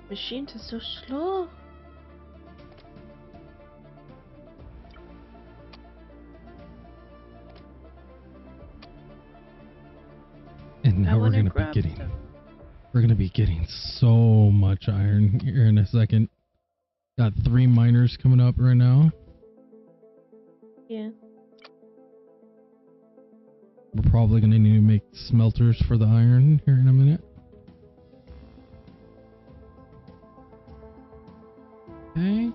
Machine is so slow. And now we're gonna be getting so much iron here in a second. Got 3 miners coming up right now. Yeah. We're probably gonna need to make smelters for the iron here in a minute. Okay.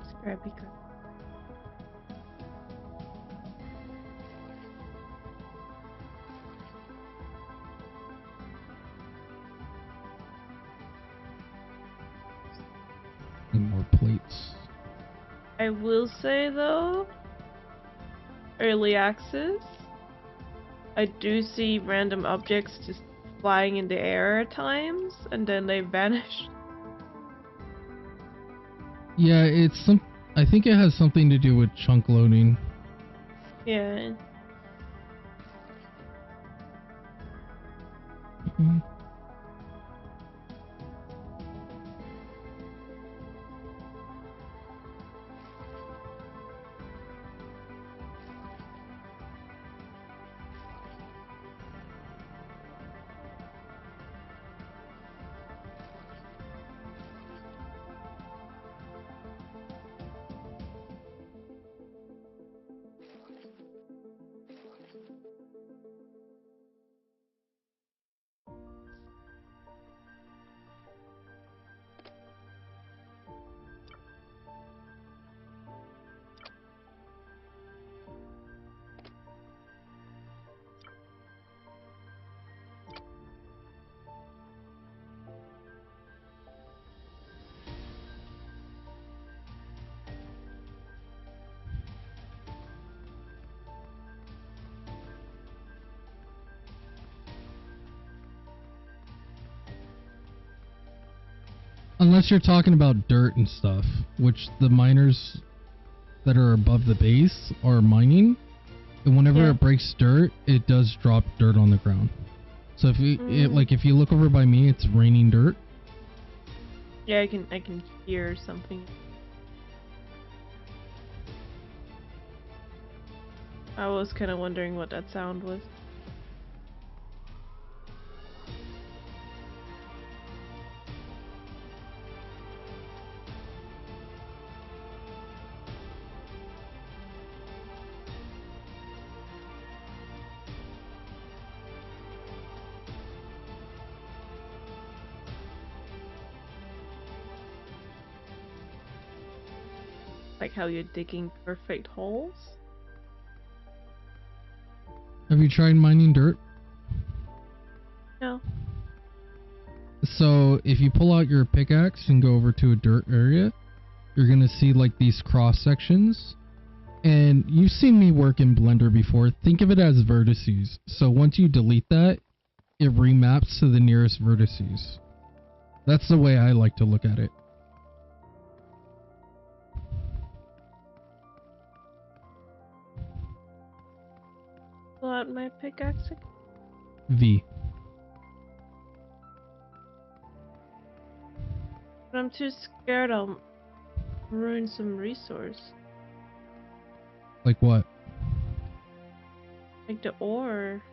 Scrappy girl. Need more plates. I will say though, early access, I do see random objects just flying in the air at times, and then they vanish. Yeah, I think it has something to do with chunk loading. Yeah. Unless you're talking about dirt and stuff, which the miners that are above the base are mining, and whenever it breaks dirt, it does drop dirt on the ground. So if if you look over by me, it's raining dirt. Yeah, I can hear something. I was kind of wondering what that sound was. Like how you're digging perfect holes? Have you tried mining dirt? No. So if you pull out your pickaxe and go over to a dirt area, you're gonna see like these cross sections. And you've seen me work in Blender before. Think of it as vertices. So once you delete that, it remaps to the nearest vertices. That's the way I like to look at it. Pull out my pickaxe again? V. But I'm too scared I'll ruin some resource. Like what? Like the ore.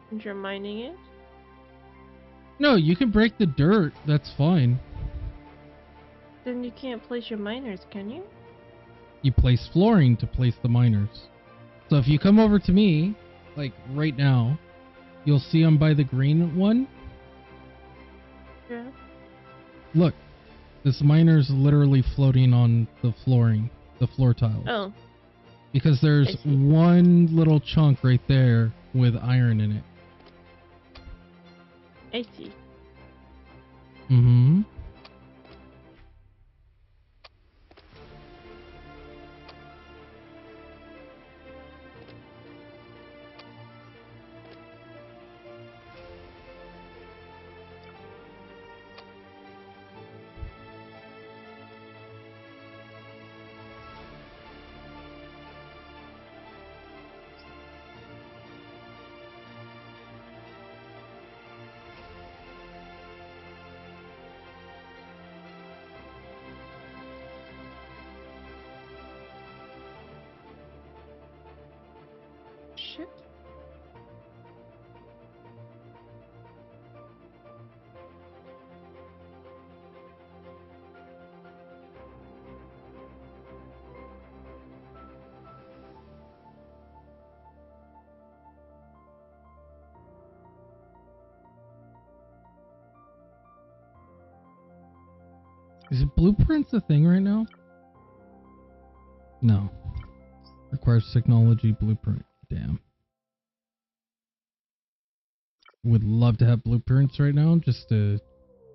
And you're mining it? No, you can break the dirt. That's fine. Then you can't place your miners, can you? You place flooring to place the miners. So if you come over to me, like right now, you'll see I'm by the green one. Yeah. Look, this miner's literally floating on the flooring, the floor tiles. Oh. Because there's one little chunk right there with iron in it. I see. Mm-hmm. Shit. Is it blueprints a thing right now? No. Requires technology blueprint. Damn. Would love to have blueprints right now just to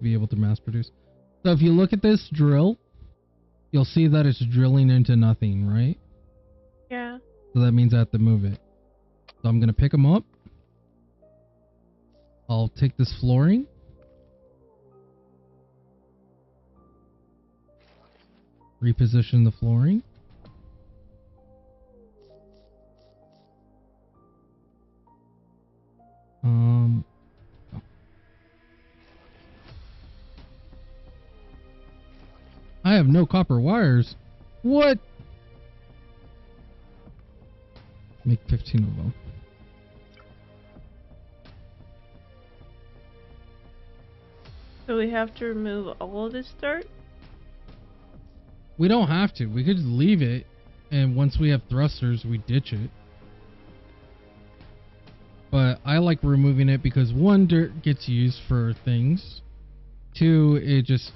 be able to mass produce. So if you look at this drill, you'll see that it's drilling into nothing, right? Yeah. So that means I have to move it. So I'm going to pick them up. I'll take this flooring. Reposition the flooring. I have no copper wires. What? Make 15 of them. So we have to remove all of this dirt? We don't have to. We could just leave it, and once we have thrusters, we ditch it. But I like removing it because one, dirt gets used for things. Two, it just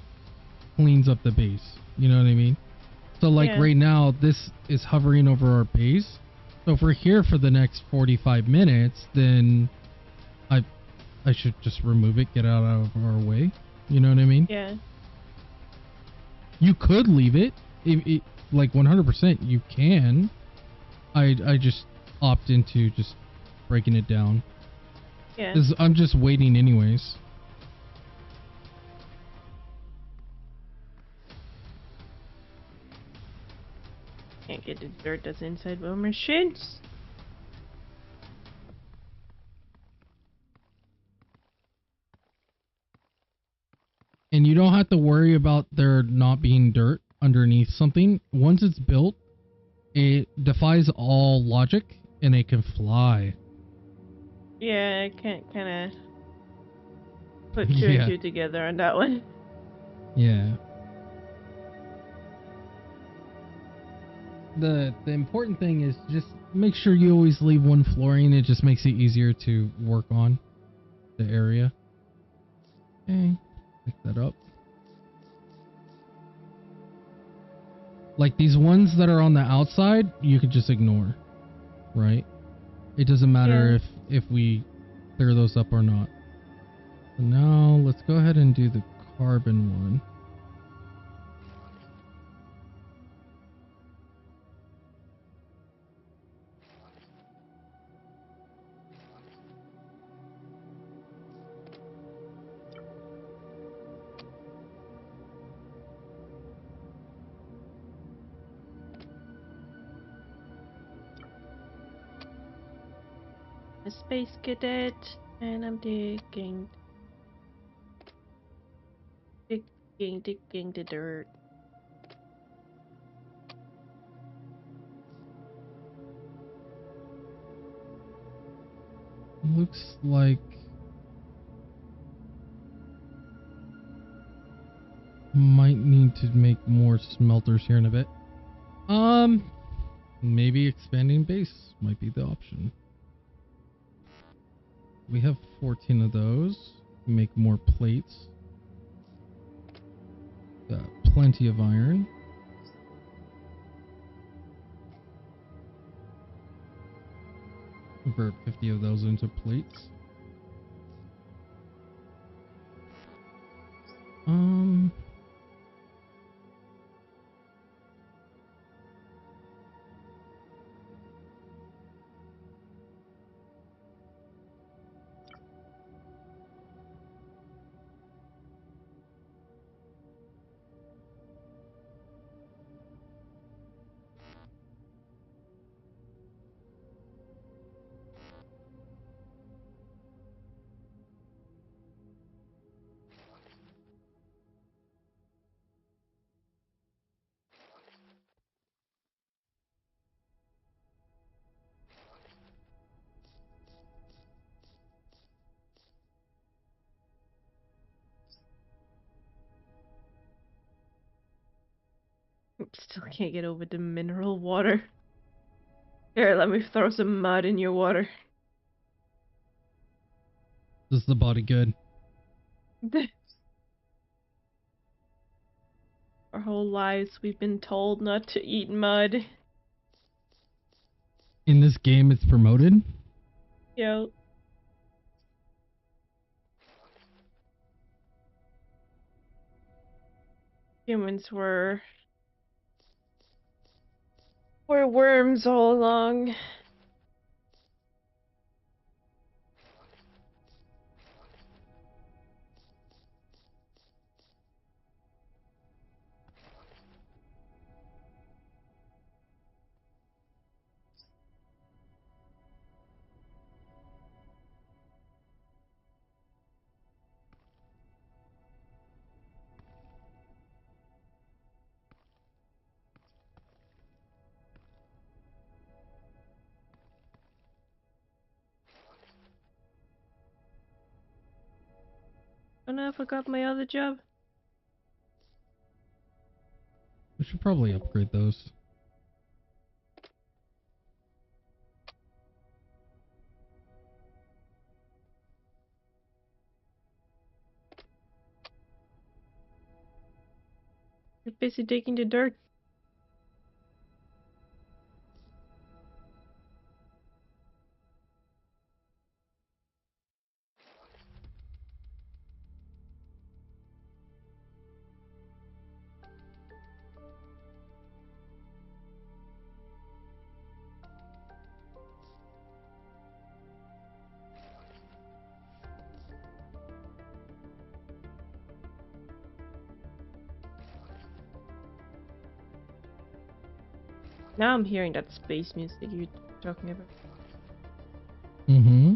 cleans up the base. You know what I mean? So like right now, this is hovering over our base. So if we're here for the next 45 minutes, then I should just remove it, get it out of our way. You know what I mean? Yeah. You could leave it. Like 100% you can. I just opt into just breaking it down. Yeah. 'Cause I'm just waiting anyways. Can't get the dirt that's inside my machines. And you don't have to worry about there not being dirt underneath something. Once it's built, It defies all logic, and it can fly. Yeah, I can't kind of put two and two together on that one. Yeah. The important thing is just make sure you always leave one flooring. It just makes it easier to work on the area. Okay, pick that up. Like these ones that are on the outside, you could just ignore, right? It doesn't matter if we clear those up or not. So now let's go ahead and do the carbon one. A space cadet, and I'm digging the dirt. Looks like might need to make more smelters here in a bit. Maybe expanding base might be the option. We have 14 of those. Make more plates. Got plenty of iron. Convert 50 of those into plates. Still can't get over the mineral water. Here, let me throw some mud in your water. Does the body good? Our whole lives we've been told not to eat mud. In this game it's promoted? Yo. Humans were worms all along. Oh no, I forgot my other job. We should probably upgrade those. You're busy digging the dirt. Now I'm hearing that space music you're talking about. Mm-hmm.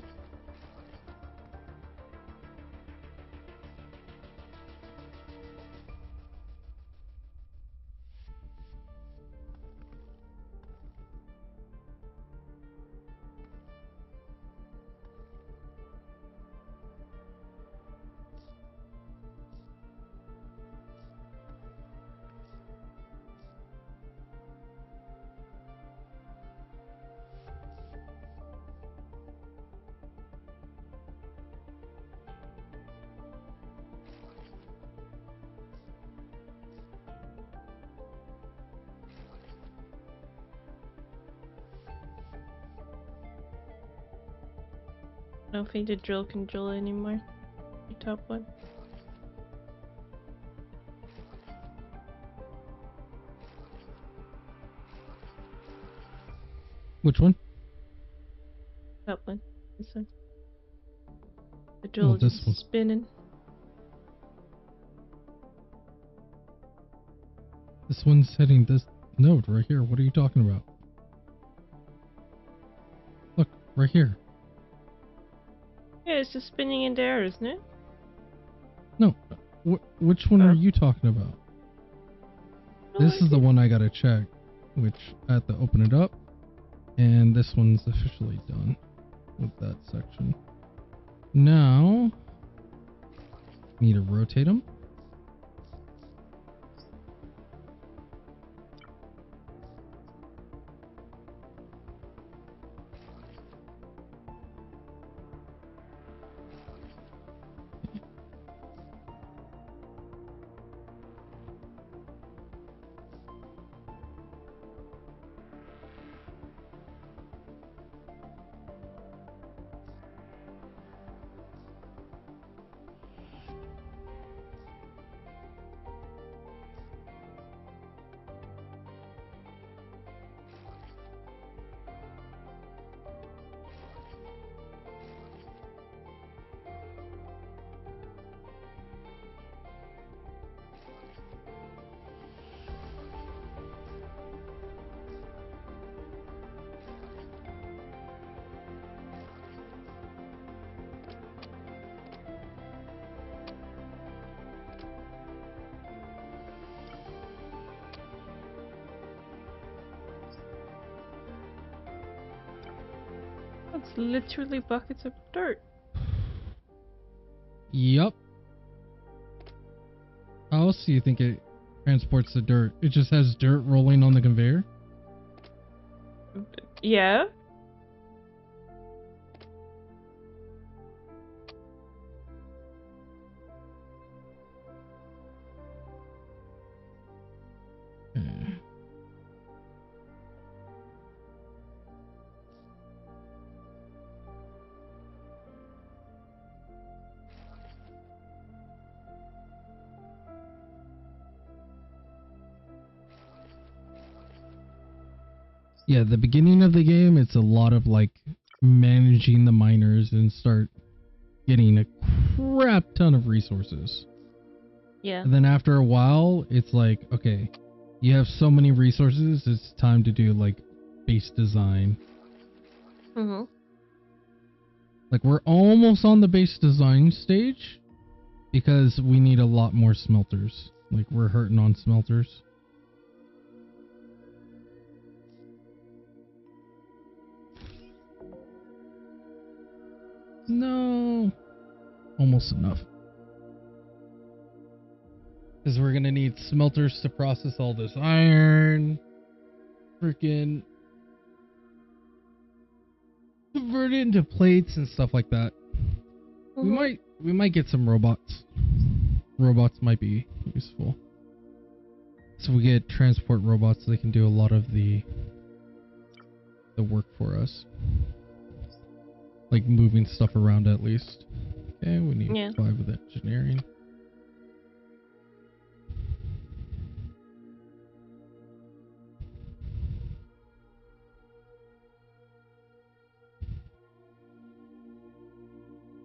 don't think the drill can drill anymore. The top one. Which one? Top one. This one. The drill is this one. spinning. This one's hitting this node right here. What are you talking about? Look, right here. Yeah, it's just spinning in the air, isn't it? No. Which one are you talking about? This is the one I gotta check. Which I have to open it up. And this one's officially done with that section. Now, need to rotate them. It's literally buckets of dirt. Yup. How else do you think it transports the dirt? It just has dirt rolling on the conveyor? Yeah. Yeah, the beginning of the game, it's a lot of like managing the miners and start getting a crap ton of resources. Yeah. And then after a while, it's like, okay, you have so many resources, it's time to do like base design. Mm-hmm. Like we're almost on the base design stage because we need a lot more smelters. Like we're hurting on smelters. No. Almost enough. Because we're going to need smelters to process all this iron. Freaking convert it into plates and stuff like that. Mm-hmm. We might get some robots. Robots might be useful. So we get transport robots, they can do a lot of the work for us. Like moving stuff around at least. Okay, we need 5 with engineering.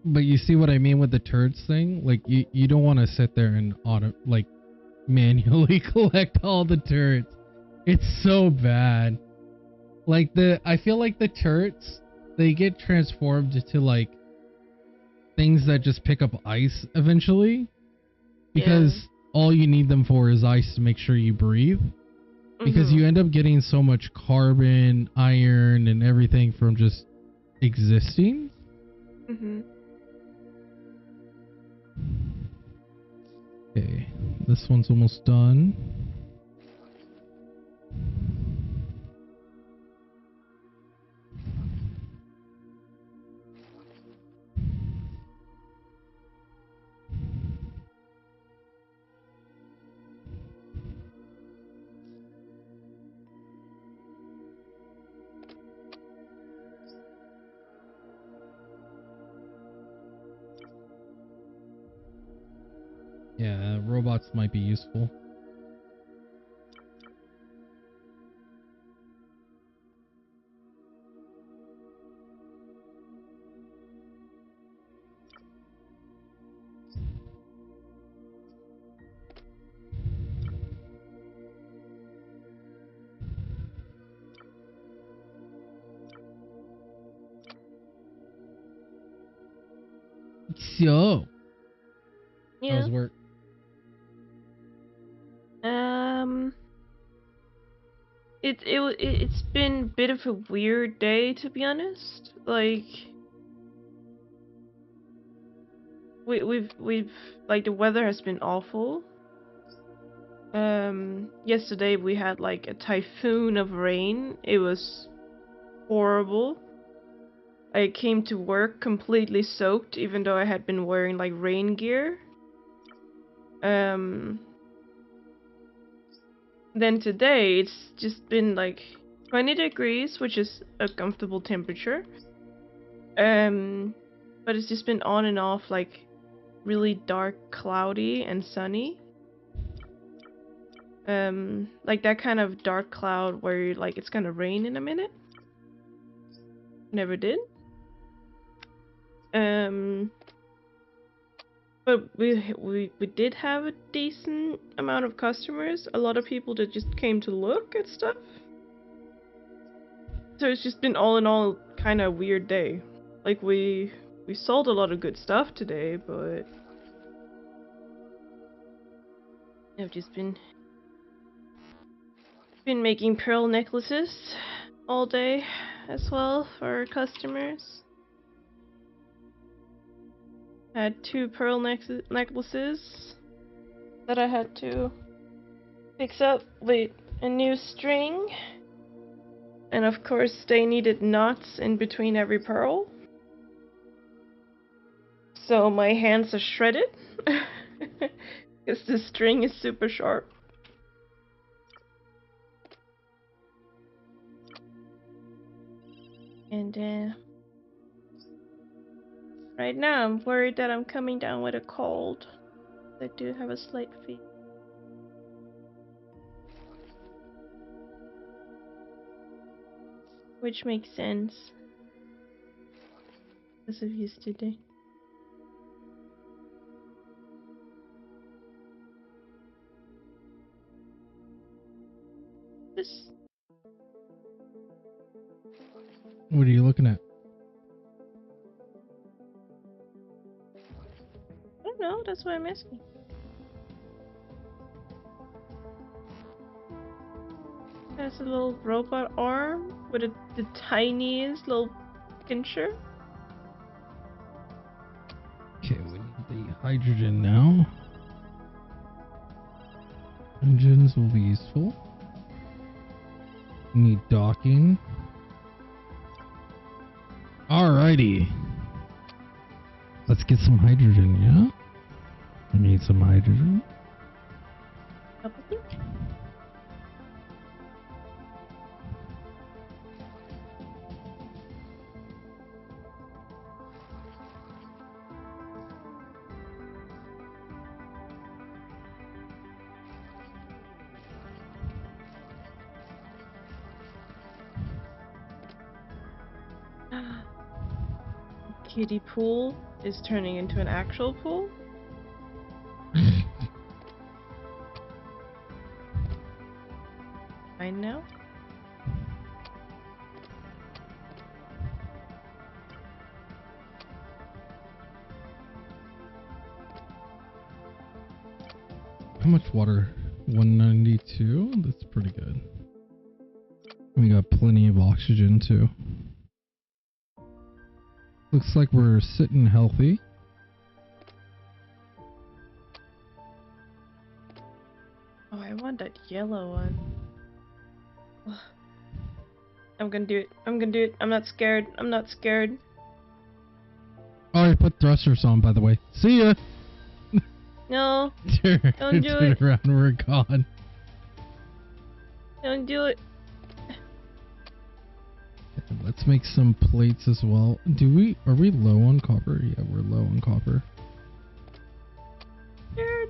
But you see what I mean with the turds thing? Like you don't want to sit there and manually collect all the turrets. It's so bad. Like I feel like the turrets, they get transformed into like things that just pick up ice eventually. Because all you need them for is ice to make sure you breathe. Because you end up getting so much carbon, iron, and everything from just existing. Mm-hmm. Okay, this one's almost done. Yeah, robots might be useful. So, Yeah. how's work? It's been a bit of a weird day, to be honest. Like we've like the weather has been awful. Yesterday we had like a typhoon of rain. It was horrible. I came to work completely soaked, even though I had been wearing like rain gear. Then today it's just been like 20 degrees, which is a comfortable temperature. But it's just been on and off, like really dark, cloudy, and sunny. Like that kind of dark cloud where like it's gonna rain in a minute. Never did. But we did have a decent amount of customers. A lot of people that just came to look at stuff. So it's just been all in all kind of a weird day. Like we sold a lot of good stuff today, but I've just been making pearl necklaces all day as well for our customers. I had 2 pearl necklaces that I had to fix up with a new string. And of course they needed knots in between every pearl. So my hands are shredded because the string is super sharp. And right now I'm worried that I'm coming down with a cold. I do have a slight fever. Which makes sense as of yesterday. This. What are you looking at? I don't know, that's why I'm asking. Has a little robot arm with the tiniest little pincher. Okay, we need the hydrogen now. Engines will be useful. We need docking. Alrighty. Let's get some hydrogen, yeah? We need some hydrogen. Probably. Kiddie pool is turning into an actual pool. Fine now. How much water? 192? That's pretty good. We got plenty of oxygen too. Looks like we're sitting healthy. Oh, I want that yellow one. Ugh. I'm gonna do it. I'm gonna do it. I'm not scared. I'm not scared. Oh, I put thrusters on, by the way. See ya! No, Don't do it. Around, we're gone. don't do it. Let's make some plates as well. Are we low on copper? Yeah, we're low on copper. Scared.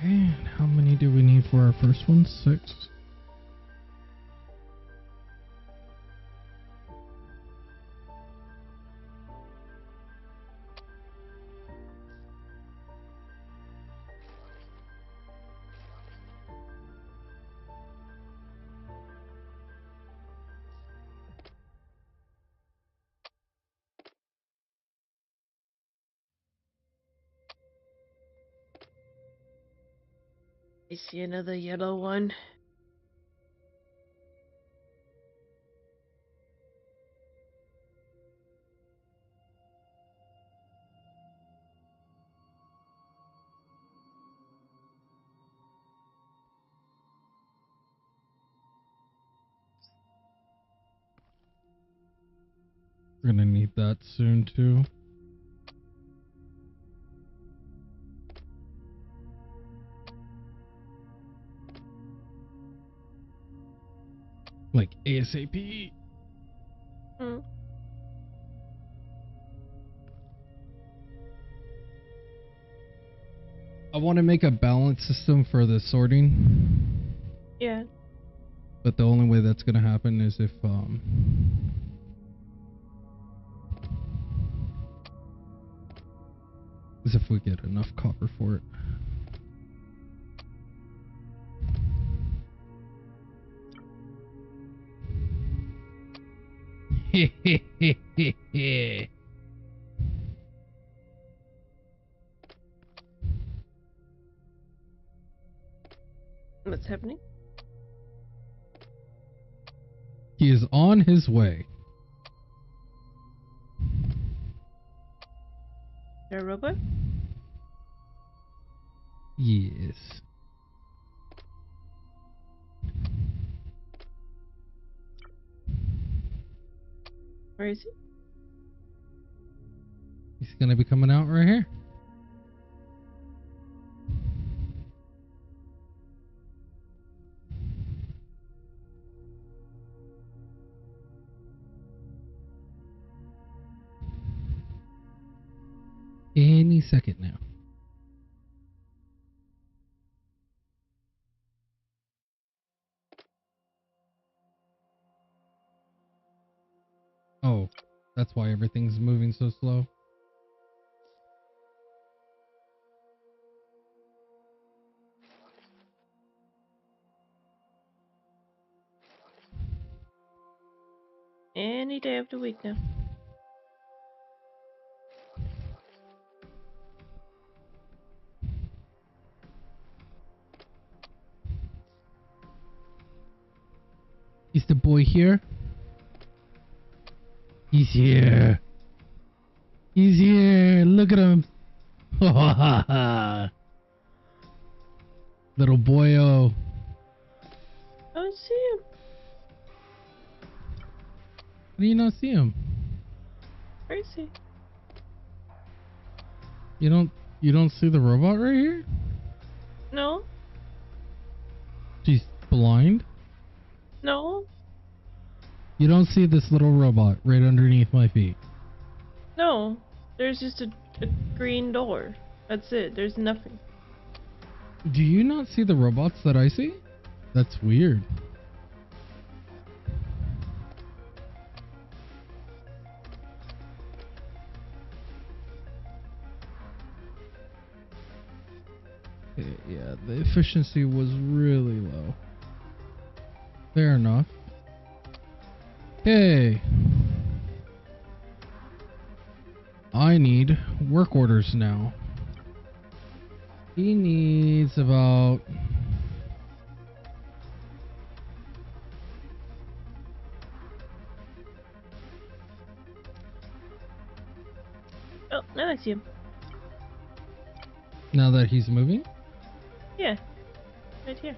And how many do we need for our first one? 6. I see another yellow one. We're gonna need that soon too. Like ASAP. Hmm. I want to make a balance system for the sorting. Yeah. But the only way that's gonna happen is if we get enough copper for it. What's happening? He is on his way. There a robot? Yes. Where is he? He's gonna be coming out right here. Any second now. Oh, that's why everything's moving so slow. Any day of the week now. Is the boy here? He's here. He's here. Look at him. Little boyo. I don't see him. How do you not see him? Where is he? You don't see the robot right here? No. She's blind? No. You don't see this little robot right underneath my feet. No. There's just a green door. That's it. There's nothing. Do you not see the robots that I see? That's weird. Yeah, the efficiency was really low. Fair enough. Okay. I need work orders now. He needs about... Oh, now I see him. Now that he's moving? Yeah. Right here.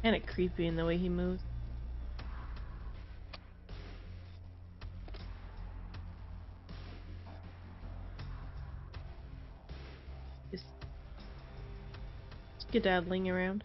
Kinda creepy in the way he moves. Just skedaddling around.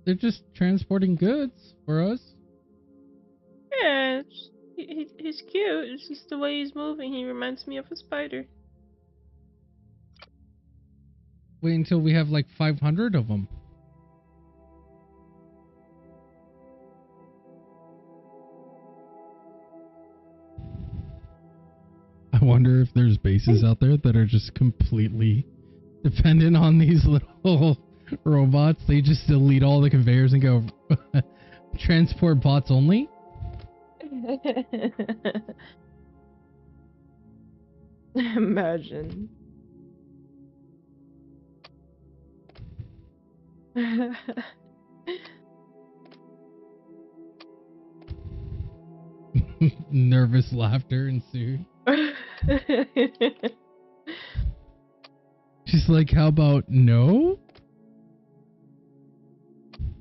They're just transporting goods for us. Yeah, he's cute. It's just the way he's moving. He reminds me of a spider. Wait until we have like 500 of them. I wonder if there's bases out there that are just completely dependent on these little robots. They just delete all the conveyors and go transport bots only. Imagine. Nervous laughter ensued. She's like, how about no?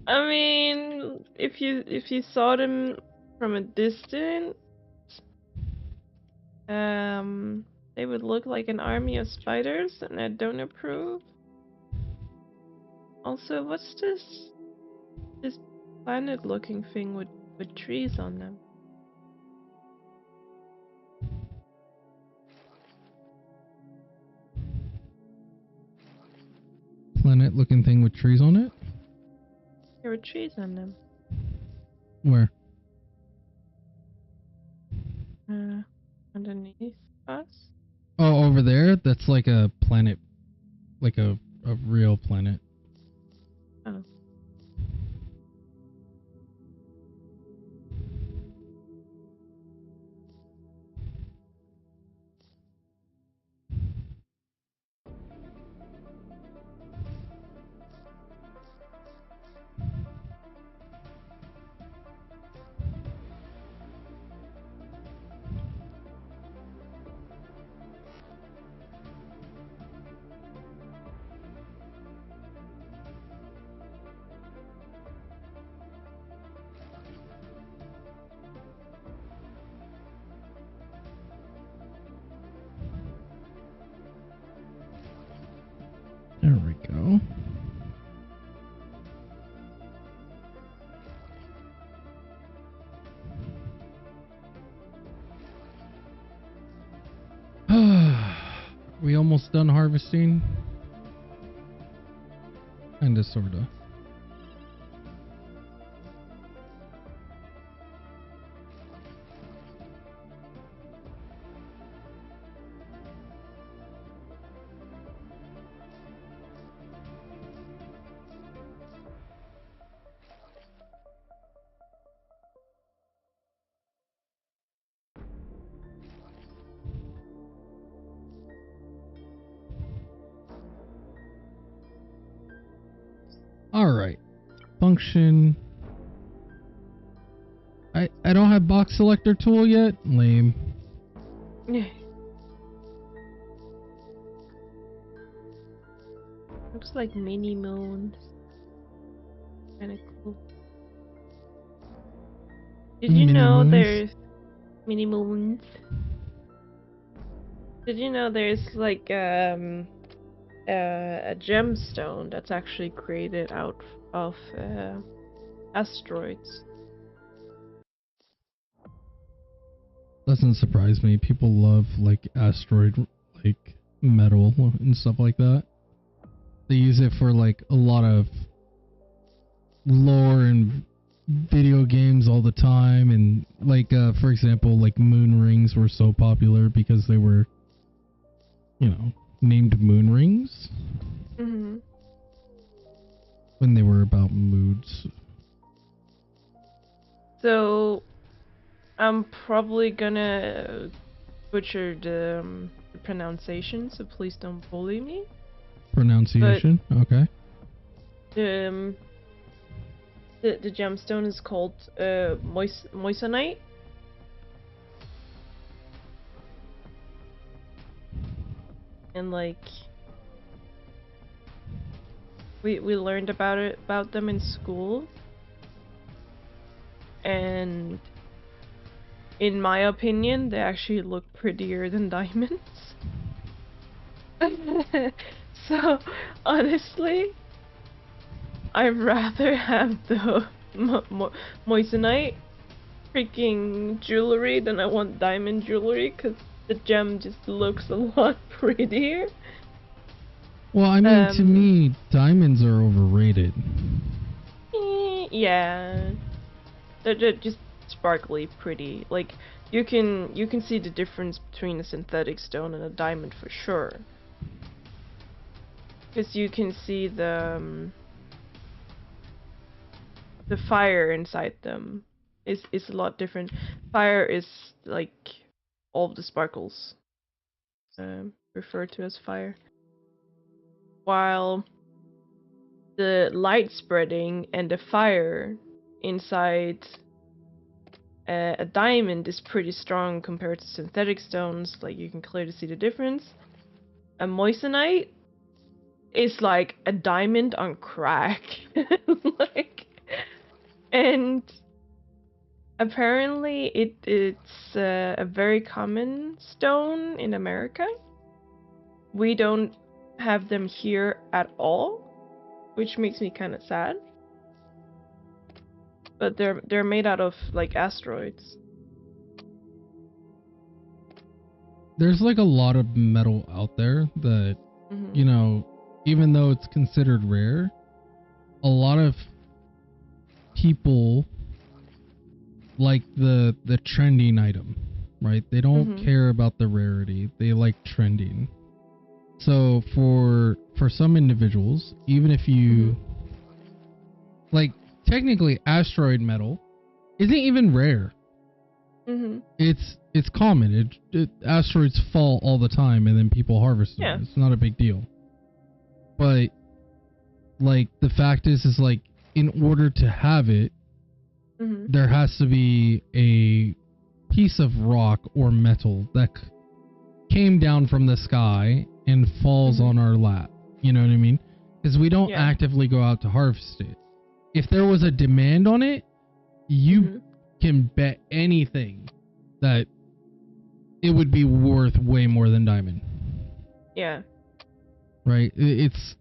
I mean, if you saw them from a distance, they would look like an army of spiders, and I don't approve. Also, what's this planet-looking thing with trees on them? Planet looking thing with trees on it? There were trees on them. Where? Underneath us? Oh, over there? That's like a planet. Like a real planet. Oh. There we go. We almost done harvesting? Kinda, sorta. Alright. Function. I don't have box selector tool yet? Lame. Looks like mini moons. Kinda cool. Did you Mini know moons? there's mini moons? Did you know there's like a gemstone that's actually created out of asteroids? Doesn't surprise me. People love like asteroid like metal and stuff like that. They use it for like a lot of lore and video games all the time, and like for example, like moon rings were so popular because they were, you know, named moon rings Mm-hmm. when they were about moods. So I'm probably gonna butcher the pronunciation, so please don't bully me. Pronunciation, okay. The the gemstone is called moissanite. And like we learned about them in school. And in my opinion, they actually look prettier than diamonds. So honestly, I'd rather have the moissanite freaking jewelry than I want diamond jewelry, because the gem just looks a lot prettier. Well, I mean, to me, diamonds are overrated. Yeah, they're just sparkly pretty. Like you can see the difference between a synthetic stone and a diamond for sure. Because you can see the fire inside them is a lot different. Fire is like all of the sparkles referred to as fire, while the light spreading and the fire inside a diamond is pretty strong compared to synthetic stones. Like you can clearly see the difference. A moissanite is like a diamond on crack. Like, and apparently it's a very common stone in America. We don't have them here at all, which makes me kind of sad. But they're made out of like asteroids. There's like a lot of metal out there that, you know, even though it's considered rare, a lot of people like the trending item, right? They don't care about the rarity. They like trending. So for some individuals, even if you like, technically asteroid metal isn't even rare. It's common. Asteroids fall all the time and then people harvest them. Yeah. It's not a big deal. But like the fact is like, in order to have it, there has to be a piece of rock or metal that came down from the sky and falls on our lap. You know what I mean? Because we don't actively go out to harvest it. If there was a demand on it, you can bet anything that it would be worth way more than diamond. Yeah. Right? It's...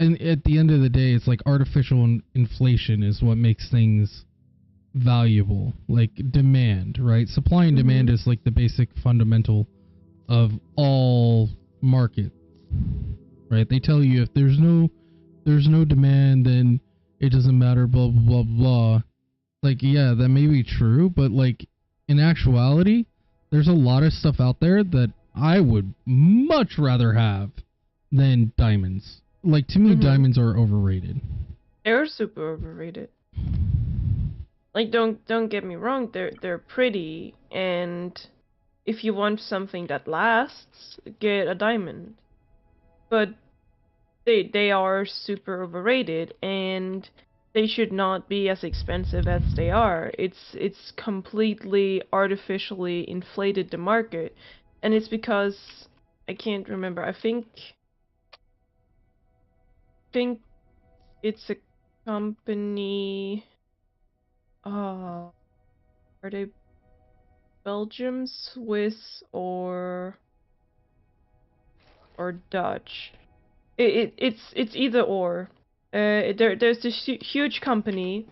And at the end of the day, it's like artificial inflation is what makes things valuable. Like demand, right? Supply and demand is like the basic fundamental of all markets, right? They tell you if there's no demand, then it doesn't matter, blah, blah, blah, blah. Like, yeah, that may be true, but like in actuality, there's a lot of stuff out there that I would much rather have than diamonds. Like, to me, diamonds are overrated. They're super overrated. Like, don't get me wrong, they're pretty, and if you want something that lasts, get a diamond. But they are super overrated, and they should not be as expensive as they are. It's completely artificially inflated the market, and it's because I can't remember. I think it's a company. Are they Belgium, Swiss, or Dutch? It's either or. There's this huge company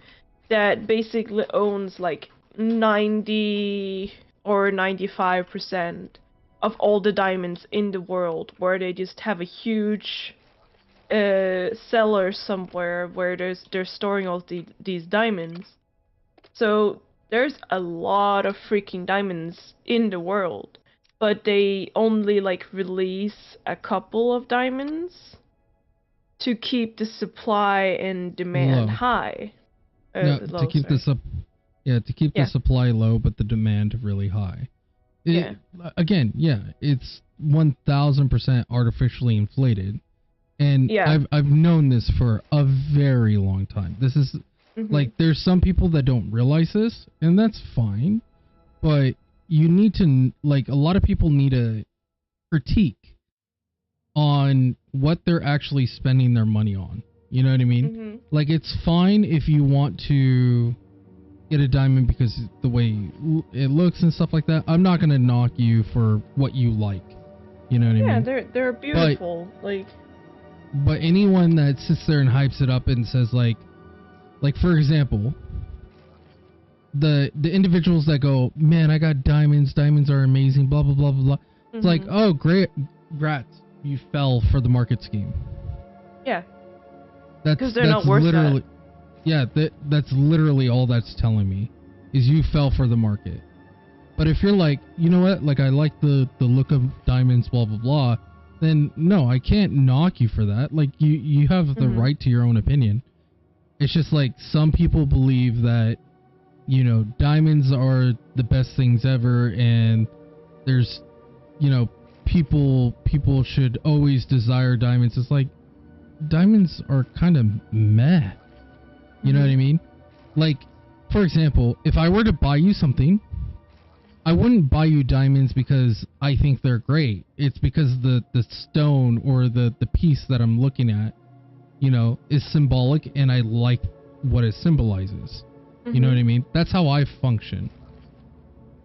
that basically owns like 90 or 95% of all the diamonds in the world, where they just have a huge cellar somewhere where they're storing all these diamonds. So there's a lot of freaking diamonds in the world, but they only like release a couple of diamonds to keep the supply and demand Low. high. No, Low, to keep sorry. to keep the supply low, but the demand really high. Again, it's 1000% artificially inflated, and I've known this for a very long time. This is like, there's some people that don't realize this, and that's fine, but you need to, like, a lot of people need a critique on what they're actually spending their money on. You know what I mean? Like, it's fine if you want to get a diamond because the way it looks and stuff like that. I'm not gonna knock you for what you like. You know what I mean? Yeah, they're beautiful. But anyone that sits there and hypes it up and says like for example, the individuals that go, man, I got diamonds are amazing, blah blah blah blah blah. It's like, oh great, congrats, you fell for the market scheme. Yeah. Because they're not worth that. Yeah, that's literally all that's telling me, is you fell for the market. But if you're like, you know what, like, I like the look of diamonds, blah blah blah, then no, I can't knock you for that. Like, you have the right to your own opinion. It's just like, some people believe that, you know, diamonds are the best things ever, and there's, you know, people should always desire diamonds. It's like, diamonds are kind of meh. You know what I mean? Like, for example, if I were to buy you something, I wouldn't buy you diamonds because I think they're great. It's because the stone or the piece that I'm looking at, you know, is symbolic, and I like what it symbolizes. You know what I mean? That's how I function.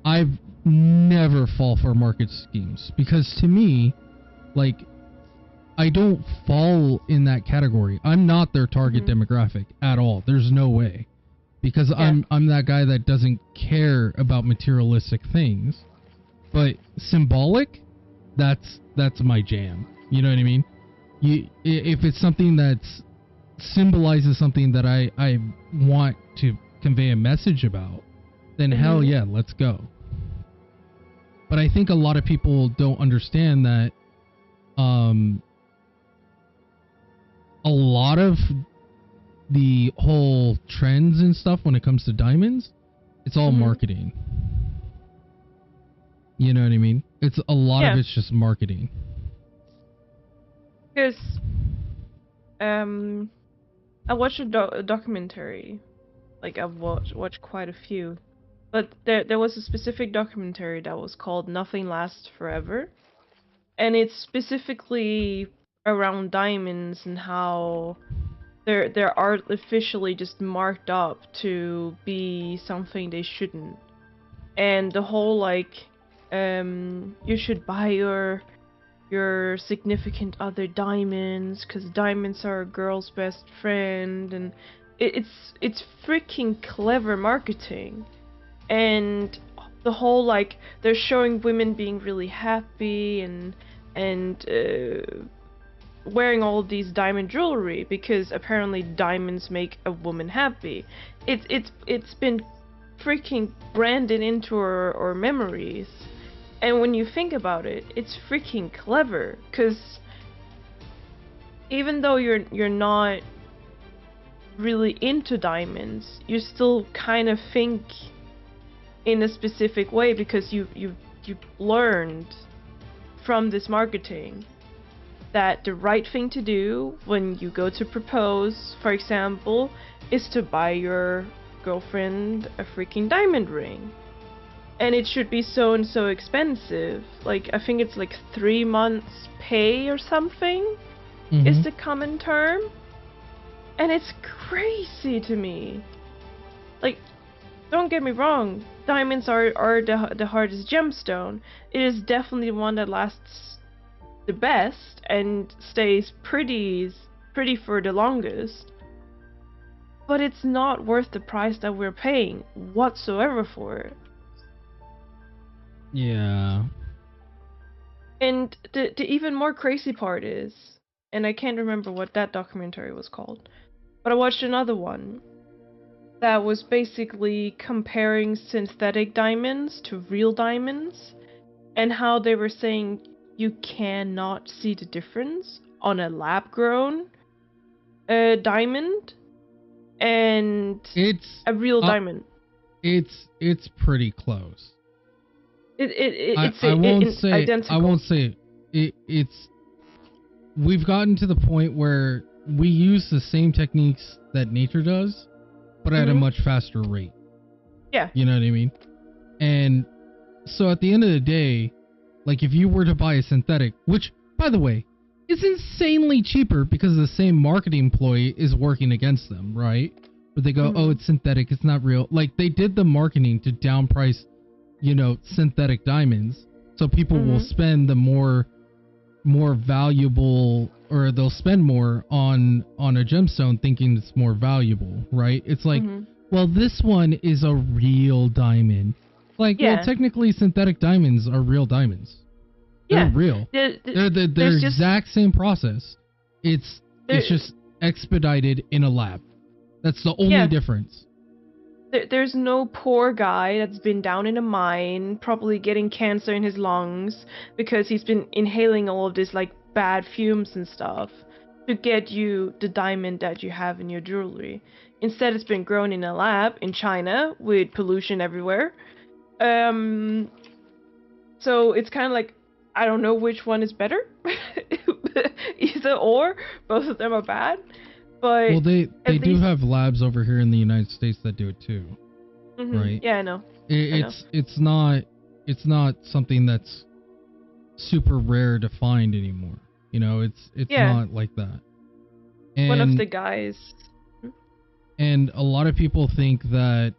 I've never fall for market schemes, because to me, like, I don't fall in that category. I'm not their target demographic at all. There's no way. Because I'm that guy that doesn't care about materialistic things. But symbolic, that's my jam. You know what I mean? If it's something that symbolizes something that I want to convey a message about, then hell yeah, let's go. But I think a lot of people don't understand that a lot of the whole trends and stuff when it comes to diamonds, it's all marketing. You know what I mean? It's a lot of it's just marketing. Because I watched a documentary. Like, I've watched quite a few. But there was a specific documentary that was called Nothing Lasts Forever. And it's specifically around diamonds and how they're artificially just marked up to be something they shouldn't. And the whole, like, you should buy your significant other diamonds because diamonds are a girl's best friend, and it's freaking clever marketing. And the whole, like, they're showing women being really happy and wearing all these diamond jewelry because apparently diamonds make a woman happy. It's been freaking branded into our memories. And when you think about it, it's freaking clever, because even though you're not really into diamonds, you still kind of think in a specific way because you've learned from this marketing that the right thing to do when you go to propose, for example, is to buy your girlfriend a freaking diamond ring. And it should be so and so expensive. Like, I think it's like 3 months pay or something is the common term. And it's crazy to me. Like, don't get me wrong, diamonds are the hardest gemstone. It is definitely one that lasts the best and stays pretty for the longest. But it's not worth the price that we're paying whatsoever for it. Yeah. And the even more crazy part is, and I can't remember what that documentary was called. But I watched another one that was basically comparing synthetic diamonds to real diamonds, and how they were saying you cannot see the difference on a lab-grown diamond and It's a real diamond. it's pretty close. It's I won't say identical. I won't say it's. We've gotten to the point where we use the same techniques that nature does, but at a much faster rate. Yeah. You know what I mean? And so at the end of the day, like if you were to buy a synthetic, which by the way is insanely cheaper because the same marketing employee is working against them, right? But they go, oh, it's synthetic, it's not real. Like they did the marketing to downprice, you know, synthetic diamonds, so people will spend the more valuable, or they'll spend more on a gemstone thinking it's more valuable, right? It's like, well, this one is a real diamond. Like, well, technically synthetic diamonds are real diamonds. They're real. They're the exact same process. It's just expedited in a lab. That's the only difference. There's no poor guy that's been down in a mine, probably getting cancer in his lungs because he's been inhaling all of this like bad fumes and stuff to get you the diamond that you have in your jewelry. Instead, it's been grown in a lab in China with pollution everywhere. So it's kind of like, I don't know which one is better. Either or, both of them are bad. But well, they do have labs over here in the United States that do it too, right? Yeah, I know. It's not something that's super rare to find anymore. You know, it's not like that. And, one of the guys. And a lot of people think that,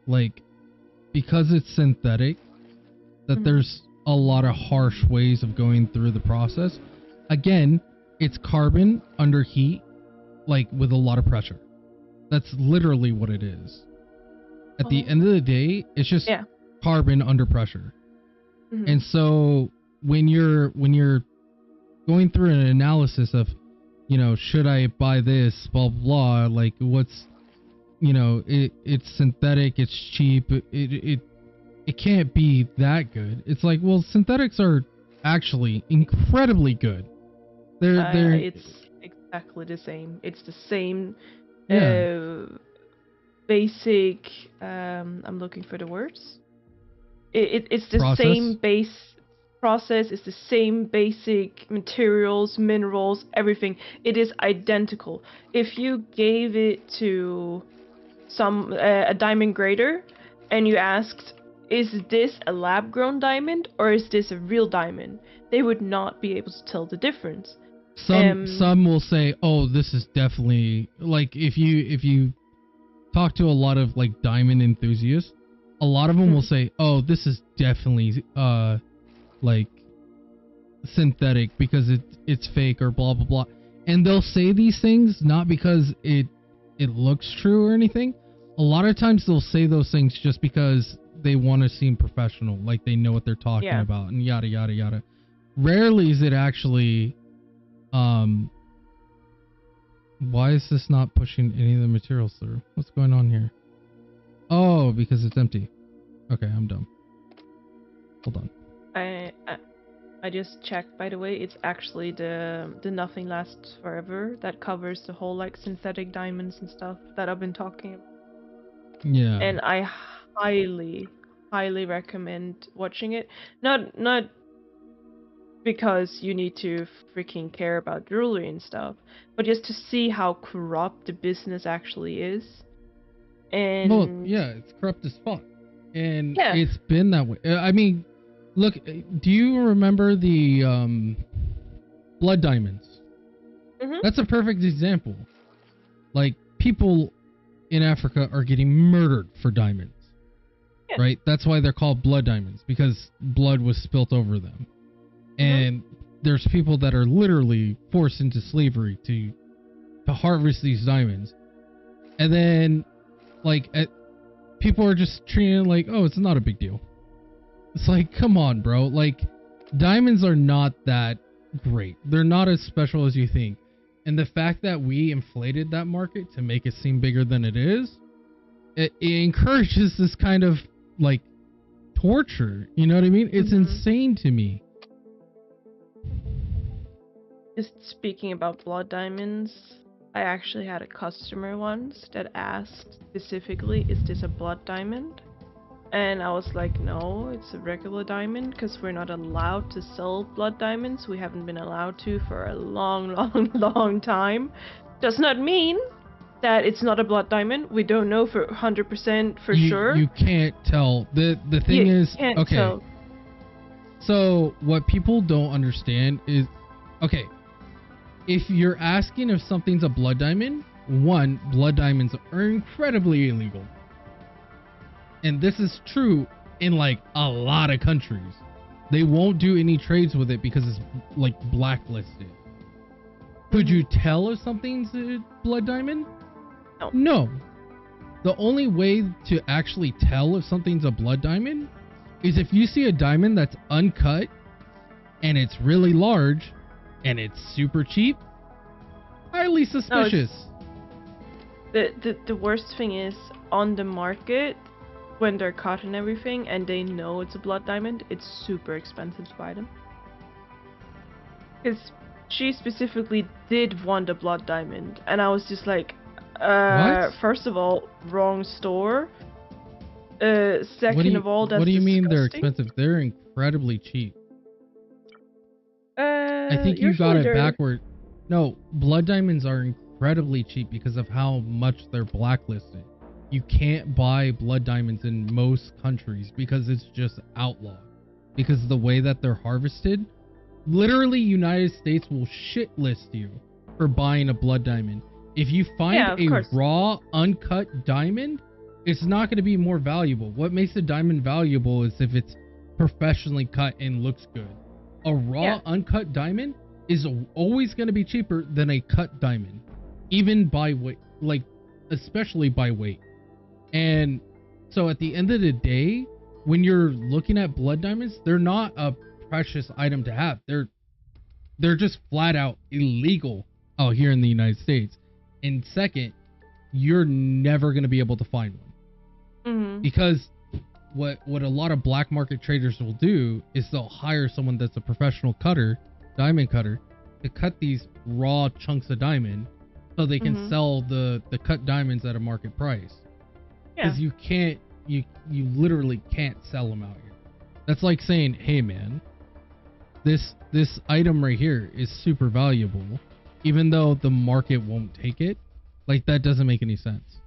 like, because it's synthetic, that there's a lot of harsh ways of going through the process. Again, it's carbon under heat, like with a lot of pressure. That's literally what it is. At the end of the day, it's just carbon under pressure. And so when you're going through an analysis of, you know, should I buy this, blah blah, like what's, you know, it's synthetic, it's cheap, it can't be that good. It's like, well, synthetics are actually incredibly good. They're it's exactly the same. It's the same basic I'm looking for the words. It's the process? same base process, it's the same basic materials, minerals, everything. It is identical. If you gave it to a diamond grader and you asked, is this a lab-grown diamond or is this a real diamond? They would not be able to tell the difference. Some will say, oh, this is definitely, like, if you talk to a lot of like diamond enthusiasts, a lot of them will say, oh, this is definitely like synthetic because it's fake or blah blah blah. And they'll say these things not because it looks true or anything. A lot of times they'll say those things just because they want to seem professional, like they know what they're talking about, and yada yada yada. Rarely is it actually why is this not pushing any of the materials through? What's going on here? Oh, because it's empty. Okay, I'm dumb. Hold on. I just checked, by the way. It's actually the Nothing Lasts Forever that covers the whole like synthetic diamonds and stuff that I've been talking about. Yeah. And I highly recommend watching it. Not because you need to freaking care about jewelry and stuff, but just to see how corrupt the business actually is. And well, yeah, it's corrupt as fuck. And it's been that way. I mean, look, do you remember the blood diamonds? That's a perfect example. Like, people in Africa are getting murdered for diamonds. Right? That's why they're called blood diamonds, because blood was spilt over them. And there's people that are literally forced into slavery to harvest these diamonds. And then, like, people are just treating it like, oh, it's not a big deal. It's like, come on, bro. Like, diamonds are not that great. They're not as special as you think. And the fact that we inflated that market to make it seem bigger than it is, it encourages this kind of like torture. You know what I mean? It's insane to me. Just speaking about blood diamonds, I actually had a customer once that asked specifically, is this a blood diamond? And I was like, no, it's a regular diamond, because we're not allowed to sell blood diamonds. We haven't been allowed to for a long time. Does not mean that it's not a blood diamond. We don't know for 100% for sure. You can't tell. The thing is, okay. Tell. So what people don't understand is, okay, if you're asking if something's a blood diamond, one, blood diamonds are incredibly illegal. And this is true in like a lot of countries. They won't do any trades with it because it's like blacklisted. Could you tell if something's a blood diamond? No. The only way to actually tell if something's a blood diamond is if you see a diamond that's uncut and it's really large and it's super cheap. Highly suspicious. The worst thing is, on the market, when they're cut and everything and they know it's a blood diamond, it's super expensive to buy them. Because she specifically did want a blood diamond, and I was just like, what? First of all, wrong store. Second of all, that's what do you mean they're disgusting. expensive? They're incredibly cheap. I think you got it backward. No, blood diamonds are incredibly cheap because of how much they're blacklisted. You can't buy blood diamonds in most countries because it's just outlawed. Because of the way that they're harvested, literally United States will shit list you for buying a blood diamond. If you find a raw, uncut diamond, it's not going to be more valuable. What makes a diamond valuable is if it's professionally cut and looks good. A raw, uncut diamond is always going to be cheaper than a cut diamond, even by weight, like especially by weight. And so at the end of the day, when you're looking at blood diamonds, they're not a precious item to have. They're just flat out illegal out here in the United States. And second, you're never going to be able to find one. Because what a lot of black market traders will do is they'll hire someone that's a professional cutter, diamond cutter, to cut these raw chunks of diamond so they can sell the cut diamonds at a market price. Because you can't, you literally can't sell them out here. That's like saying, hey man, this item right here is super valuable, even though the market won't take it. Like, that doesn't make any sense.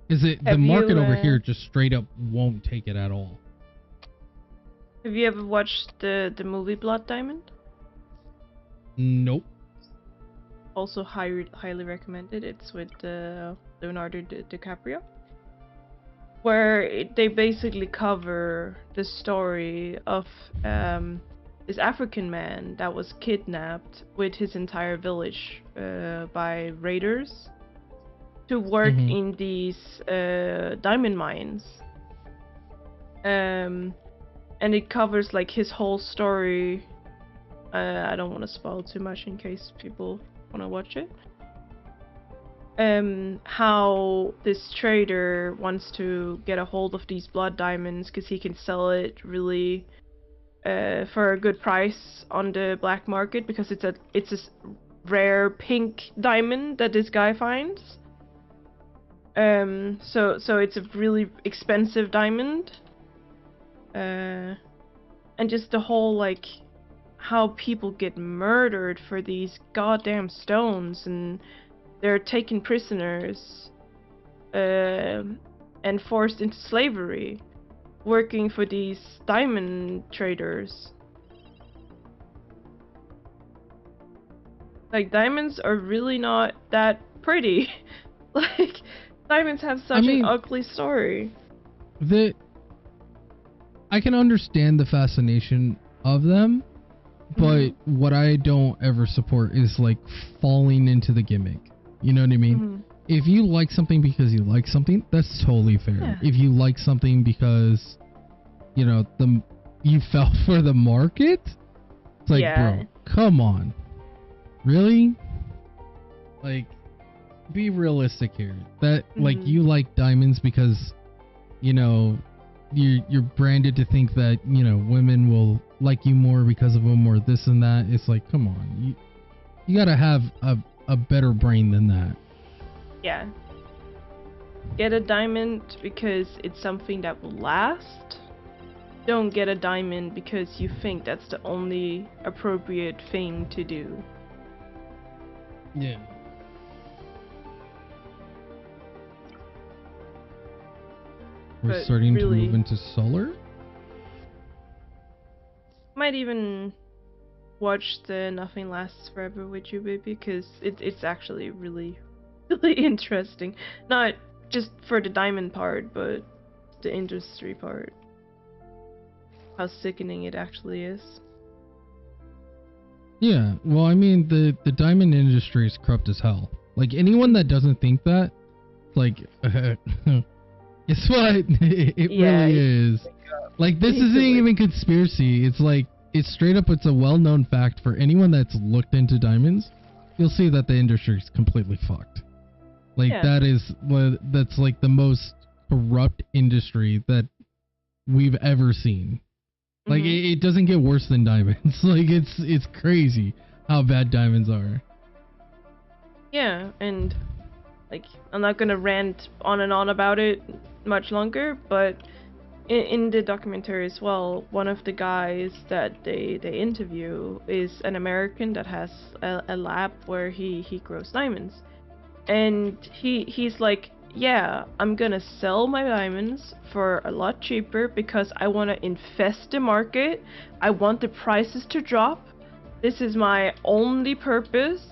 Is it the market over here just straight up won't take it at all? Have you ever watched the movie Blood Diamond? Nope. Also highly recommended. It's with Leonardo DiCaprio, where they basically cover the story of this African man that was kidnapped with his entire village by raiders to work in these diamond mines. And it covers like his whole story. I don't want to spoil too much in case people want to watch it. How this trader wants to get a hold of these blood diamonds because he can sell it really for a good price on the black market, because it's a rare pink diamond that this guy finds. So it's a really expensive diamond. And just the whole, like, how people get murdered for these goddamn stones, and they're taken prisoners and forced into slavery, working for these diamond traders. Like, diamonds are really not that pretty. Like, diamonds have such an ugly story. I can understand the fascination of them, but what I don't ever support is like falling into the gimmick. You know what I mean? If you like something because you like something, that's totally fair. Yeah. If you like something because, you know, you fell for the market, It's like, Yeah. bro, come on. Really? Like, be realistic here. That, like, you like diamonds because, you know, you're branded to think that, you know, women will like you more because of them or this and that. It's like, come on. You gotta have a better brain than that. Yeah. Get a diamond because it's something that will last. Don't get a diamond because you think that's the only appropriate thing to do. Yeah. We're But starting to really, move into solar? might even watch the Nothing Lasts Forever with you, baby, because it's actually really, really interesting. Not just for the diamond part, but the industry part. How sickening it actually is. Yeah, well, I mean, the diamond industry is corrupt as hell. Like, anyone that doesn't think that, like, guess what? It Yeah, really is. Like, this isn't even conspiracy. It's like, it's straight up, it's a well-known fact for anyone that's looked into diamonds. You'll see that the industry is completely fucked. Like, that's like the most corrupt industry that we've ever seen. Like, it doesn't get worse than diamonds. Like, it's crazy how bad diamonds are. Yeah, and like, I'm not gonna rant on and on about it much longer, but in the documentary as well, one of the guys that they interview is an American that has a lab where he grows diamonds. And he's like, yeah, I'm gonna sell my diamonds for a lot cheaper because I want to infest the market. I want the prices to drop. This is my only purpose,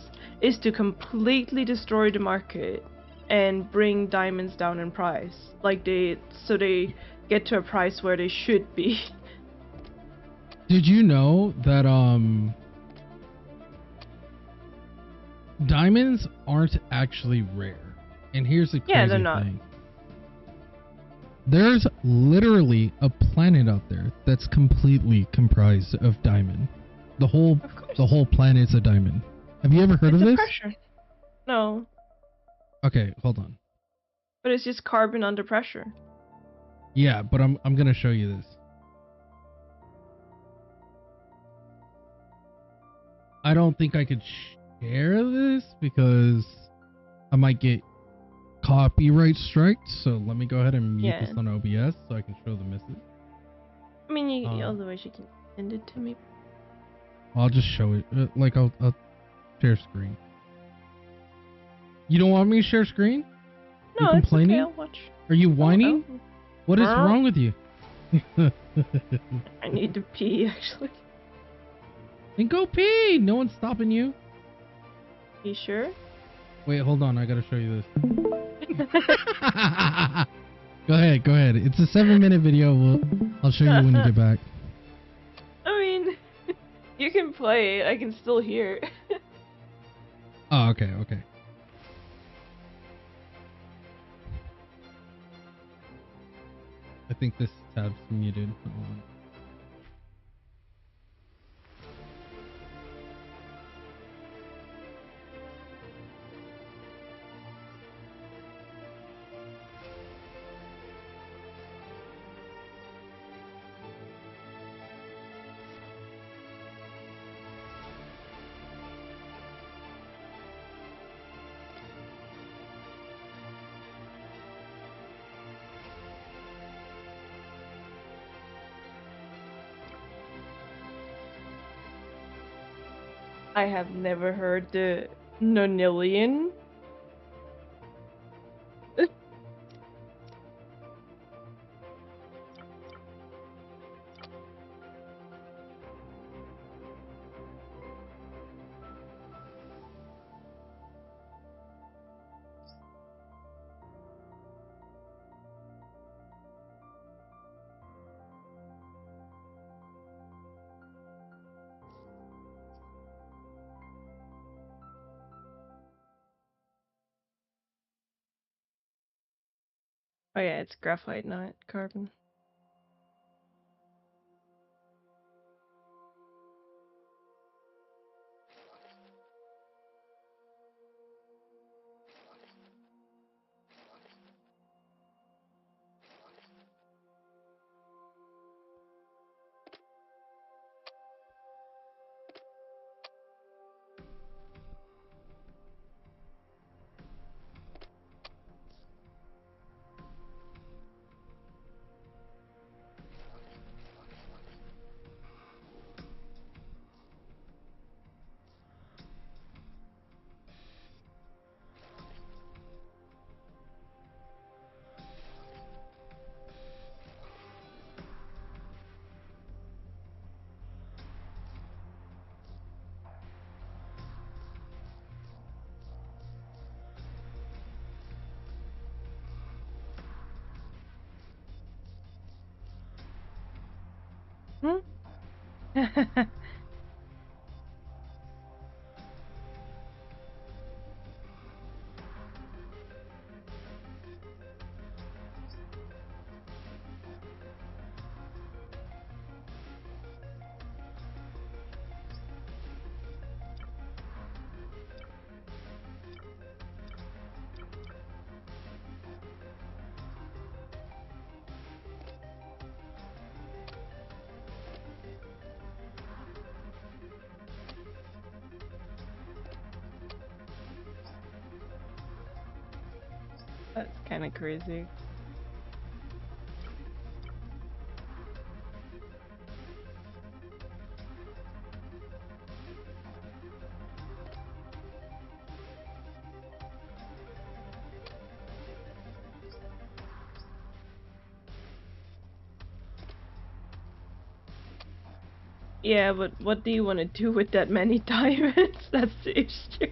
is to completely destroy the market and bring diamonds down in price. Like they get to a price where they should be. Did you know that diamonds aren't actually rare? And here's the crazy thing. There's literally a planet out there that's completely comprised of diamond. The whole planet's a diamond. Have you ever heard of this? Pressure. No. Okay, hold on. But it's just carbon under pressure. Yeah, but I'm gonna show you this. I don't think I could share this because I might get copyright striked. So let me go ahead and mute this on OBS so I can show the message. I mean, otherwise you can send it to me. I'll just show it. Like I'll share screen. You don't want me to share screen? No, you complaining? it's okay. I'll watch. Are you whining? What is wrong with you? I need to pee, actually. Then go pee. No one's stopping you. You sure? Wait, hold on. I gotta show you this. Go ahead. It's a 7-minute video. I'll show you when you get back. I mean, you can play. I can still hear. Oh, okay. I think this tab's muted. Hold on. I have never heard the nonillion. Oh yeah, it's graphite, not carbon. 。Hmm? That's kind of crazy. Yeah, but what do you want to do with that many diamonds? That's the issue.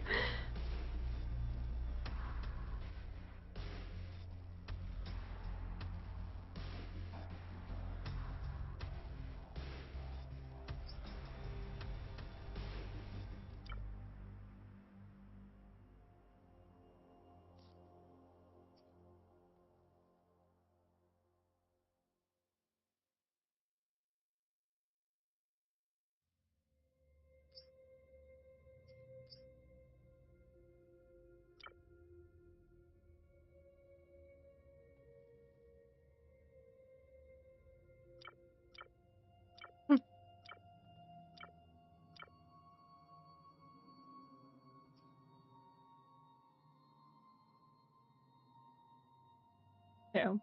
Yeah.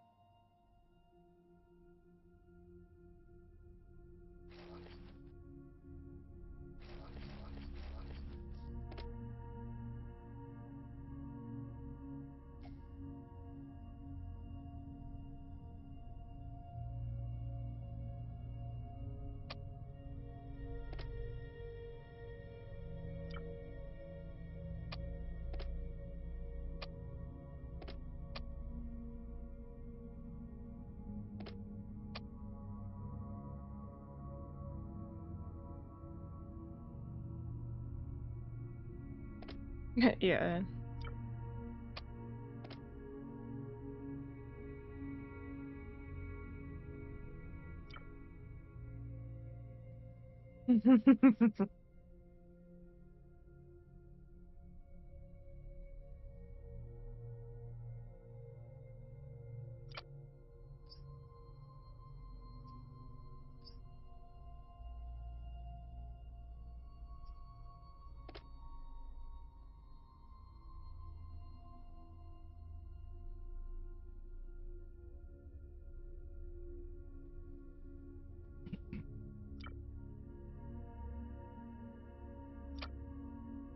Yeah.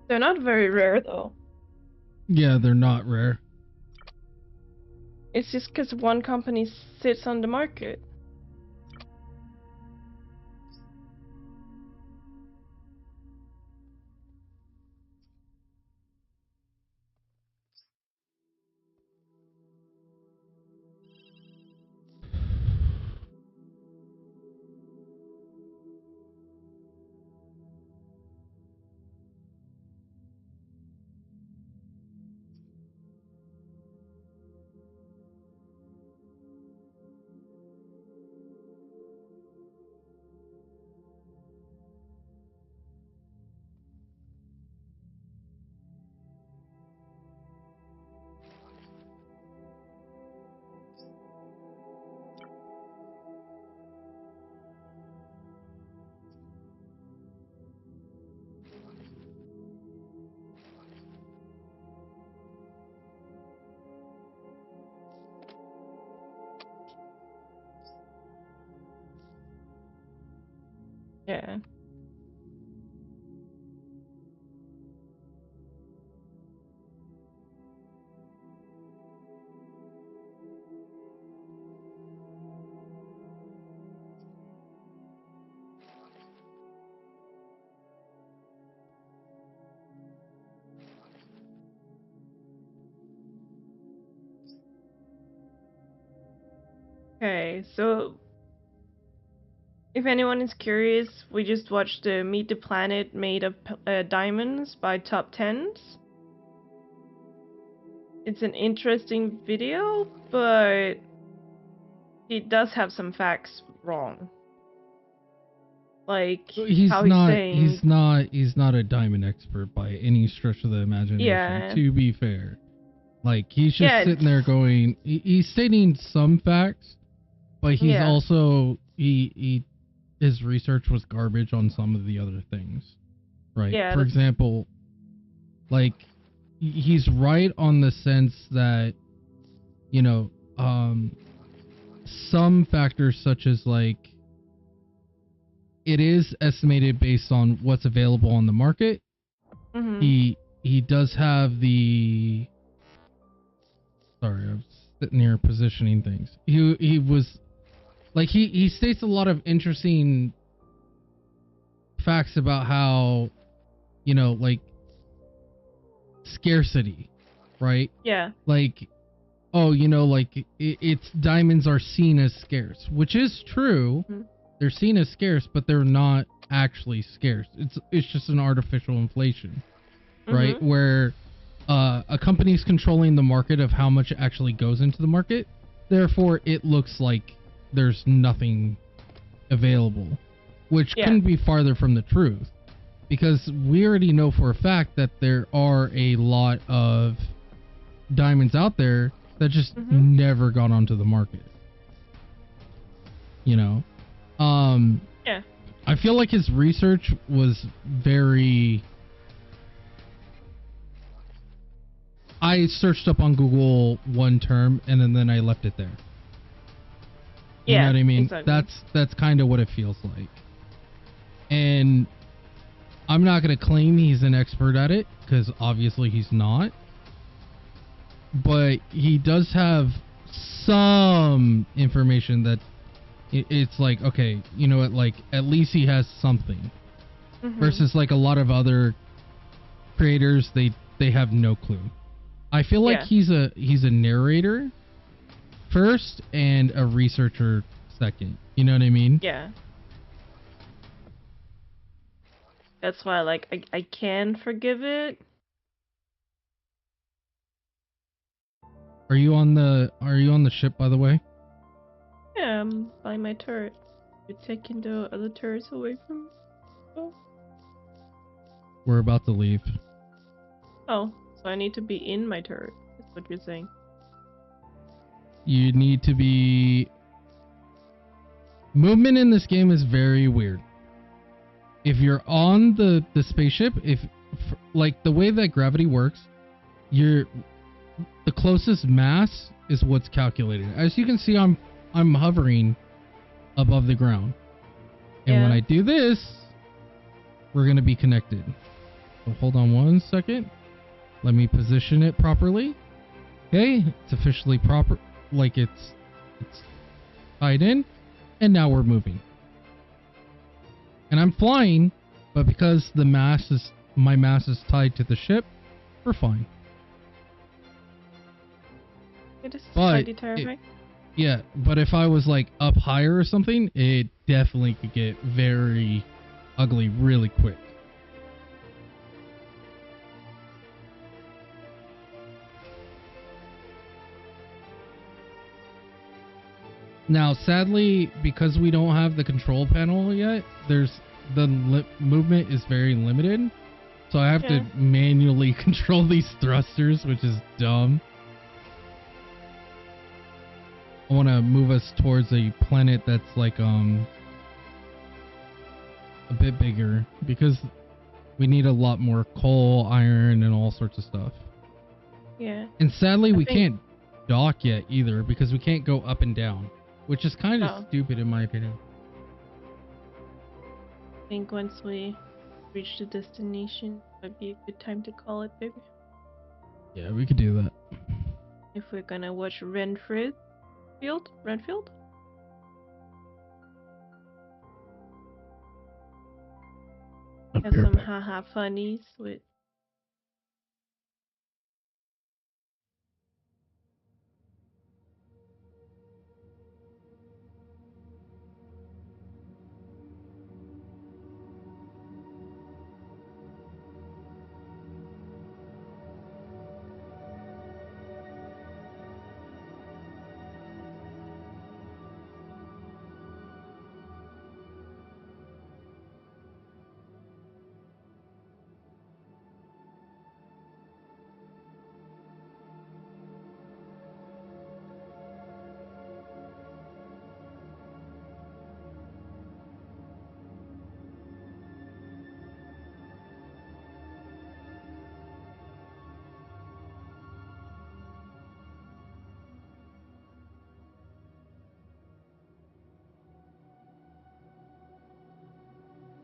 They're not very rare though. Yeah, they're not rare. It's just because one company sits on the market. Yeah. Okay, so If anyone is curious, we just watched the Meet the Planet Made of Diamonds by Top Tens. It's an interesting video, but it does have some facts wrong. Like how he's saying he's not a diamond expert by any stretch of the imagination. Yeah. To be fair, like he's just sitting there going, he's stating some facts, but he's also his research was garbage on some of the other things, right? Yeah, for example, like he's right on the sense that, you know, some factors such as like it is estimated based on what's available on the market. Mm-hmm. He does have the, sorry, I'm sitting here positioning things. He was like he states a lot of interesting facts about how, you know, like scarcity, right? Yeah. Like, oh, you know, like it's diamonds are seen as scarce, which is true. Mm-hmm. They're seen as scarce, but they're not actually scarce. It's just an artificial inflation, right? Mm-hmm. Where a company's controlling the market of how much actually goes into the market. Therefore, it looks like there's nothing available, which couldn't be farther from the truth. Because we already know for a fact that there are a lot of diamonds out there that just never got onto the market. You know? Yeah. I feel like his research was very... I searched up on Google one term and then I left it there. You know what I mean? Exactly. That's kind of what it feels like. And I'm not going to claim he's an expert at it, because obviously he's not. But he does have some information that it's like, okay, you know what, like, at least he has something. Versus like a lot of other creators, they have no clue. I feel like he's a narrator first and a researcher second. You know what I mean? Yeah. That's why, like, I can forgive it. Are you on the ship, by the way? Yeah, I'm by my turret. You're taking the other turrets away from me. Oh. We're about to leave. Oh, so I need to be in my turret. That's what you're saying. You need to be... Movement in this game is very weird. If you're on the spaceship, like the way that gravity works, the closest mass is what's calculated. As you can see, I'm hovering above the ground. And when I do this, we're going to be connected. So hold on one second. Let me position it properly. Okay, it's officially proper, like it's tied in, and now we're moving. And I'm flying, but because my mass is tied to the ship, we're fine. It is slightly terrifying. Yeah, but if I was like up higher or something, it definitely could get very ugly really quick. Now, sadly, because we don't have the control panel yet, the movement is very limited. So I have to manually control these thrusters, which is dumb. I want to move us towards a planet that's like a bit bigger, because we need a lot more coal, iron, and all sorts of stuff. Yeah. And sadly, we can't dock yet either, because we can't go up and down. Which is kind of stupid in my opinion. I think once we reach the destination, might be a good time to call it, baby. Yeah, we could do that. If we're gonna watch Renfield? Have some haha funnies with...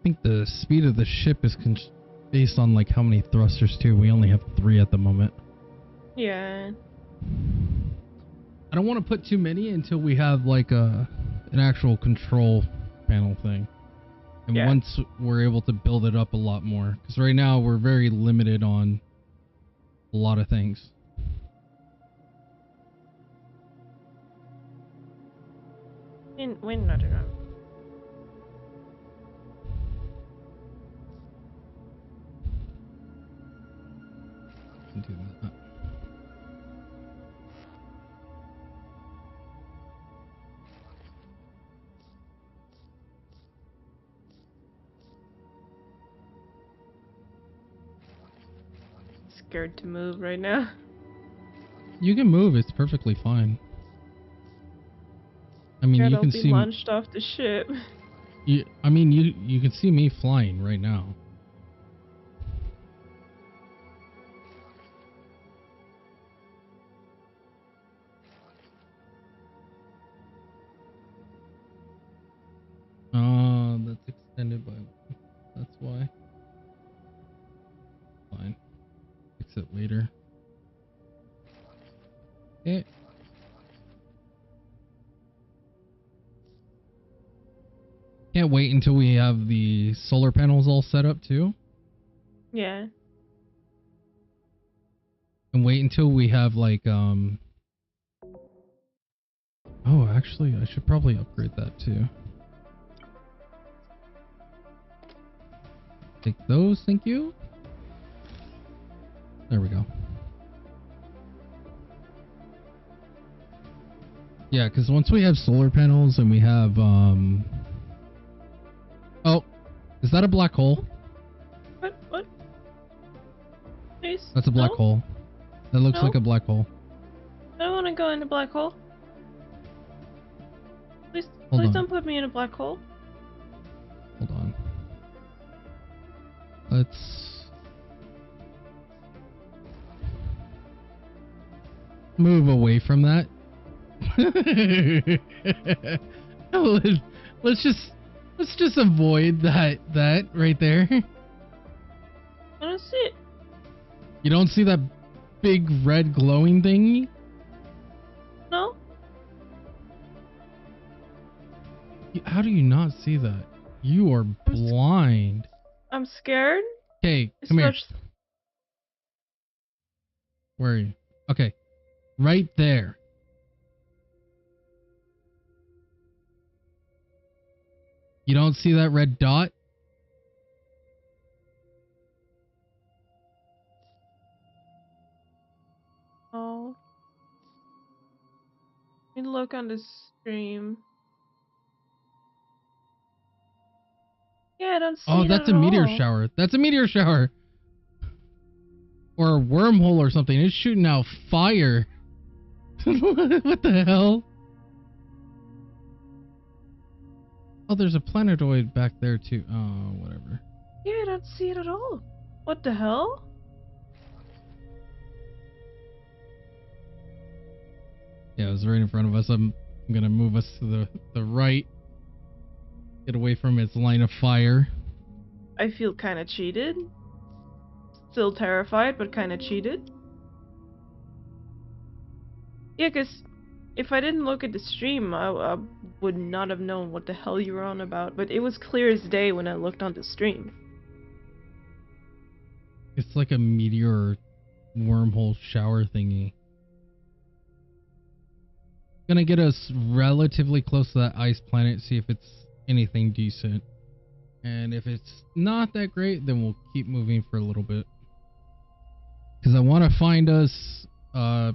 think the speed of the ship is based on like how many thrusters too. We only have 3 at the moment. Yeah. I don't want to put too many until we have like an actual control panel thing. And once we're able to build it up a lot more. Because right now we're very limited on a lot of things. When not enough. Can do that. Scared to move right now. You can move, it's perfectly fine. I mean, you can see launched off the ship. You can see me flying right now. That's extended by. That's why. Fine. Fix it later. Okay. Can't wait until we have the solar panels all set up too. Yeah. And wait until we have like oh, actually I should probably upgrade that too. Take those, thank you. There we go. Yeah, because once we have solar panels and we have oh, is that a black hole? What? Please? That's a black hole. That looks like a black hole. I don't want to go in a black hole. Please don't put me in a black hole. Hold on. Let's move away from that. Let's just avoid that right there. I don't see it. You don't see that big red glowing thingy? No. How do you not see that? You are blind. I'm scared. Okay, come here. Where are you? Okay. Right there. You don't see that red dot? Oh. Let me look on the stream. Yeah, I don't see Oh, that's a meteor shower. That's a meteor shower. Or a wormhole or something. It's shooting out fire. What the hell? Oh, there's a planetoid back there too. Oh, whatever. Yeah, I don't see it at all. What the hell? Yeah, it was right in front of us. I'm gonna move us to the right. Get away from its line of fire. I feel kind of cheated. Still terrified, but kind of cheated. Yeah, because if I didn't look at the stream, I would not have known what the hell you were on about. But it was clear as day when I looked on the stream. It's like a meteor wormhole shower thingy. Gonna get us relatively close to that ice planet, see if it's anything decent. And if it's not that great, then we'll keep moving for a little bit. Because I want to find us a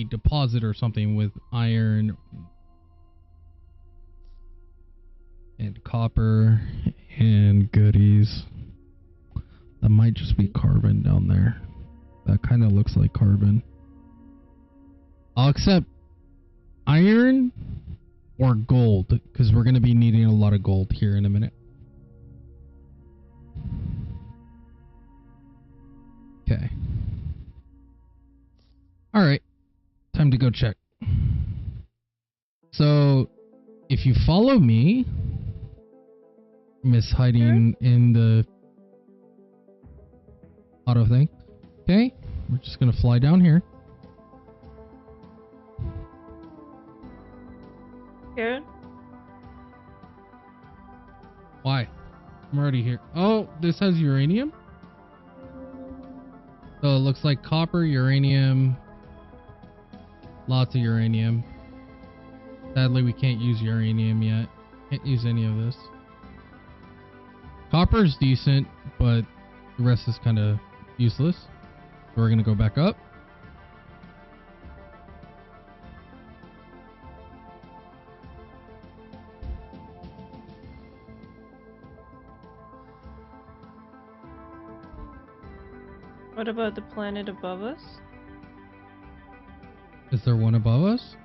deposit or something with iron and copper and goodies. That might just be carbon down there. That kind of looks like carbon. I'll accept iron or gold, because we're going to be needing a lot of gold here in a minute. Okay. Alright. Time to go check. So, if you follow me, Miss hiding in the auto thing. Okay, we're just gonna fly down here. Good. Why? I'm already here. Oh, this has uranium? So it looks like copper, uranium. Lots of uranium. Sadly, we can't use uranium yet. Can't use any of this. Copper's decent, but the rest is kind of useless. So we're gonna go back up. What about the planet above us? Is there one above us?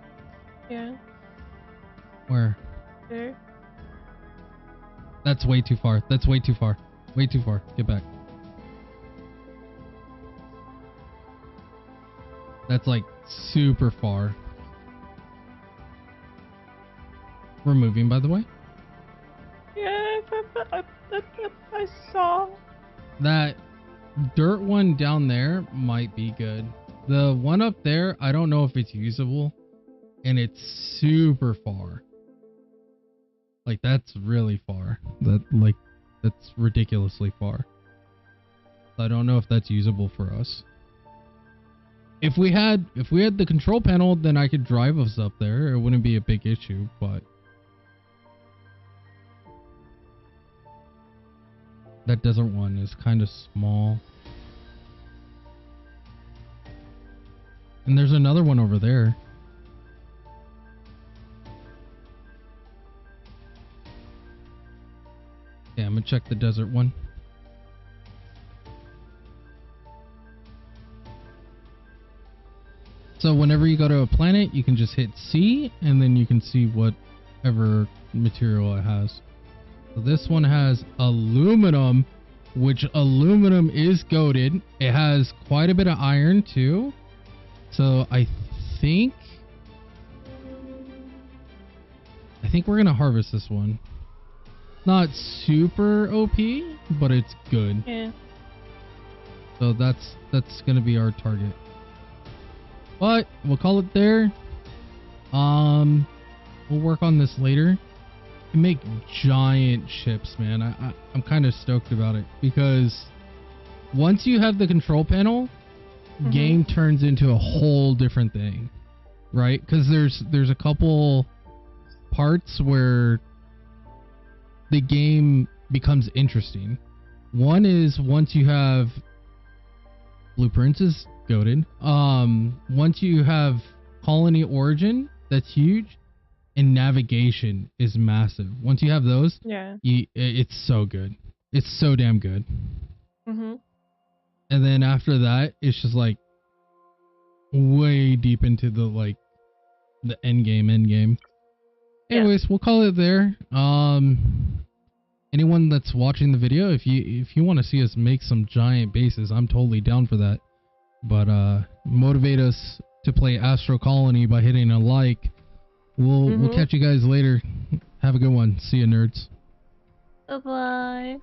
Yeah. Where? There. That's way too far. That's way too far. Way too far. Get back. That's like super far. We're moving, by the way. Yeah, I saw. That dirt one down there might be good. The one up there, I don't know if it's usable. And it's super far. Like, that's really far. That's ridiculously far. I don't know if that's usable for us. If we had the control panel, then I could drive us up there. It wouldn't be a big issue, but that desert one is kind of small. And there's another one over there. Yeah, I'm gonna check the desert one. So whenever you go to a planet, you can just hit C, and then you can see whatever material it has. So this one has aluminum, which aluminum is goated. It has quite a bit of iron too. So I think we're gonna harvest this one. Not super OP, but it's good. Yeah. So that's gonna be our target. But we'll call it there. We'll work on this later. You can make giant ships, man. I'm kind of stoked about it because once you have the control panel, game turns into a whole different thing, right? Because there's a couple parts where the game becomes interesting. One is once you have blueprints is goated. Once you have colony origin, that's huge, and navigation is massive. Once you have those, yeah, it's so good. It's so damn good. And then after that, it's just like way deep into the end game. Anyways, we'll call it there. Anyone that's watching the video, if you want to see us make some giant bases, I'm totally down for that. But motivate us to play Astro Colony by hitting a like. We'll catch you guys later. Have a good one. See you, nerds. Bye-bye.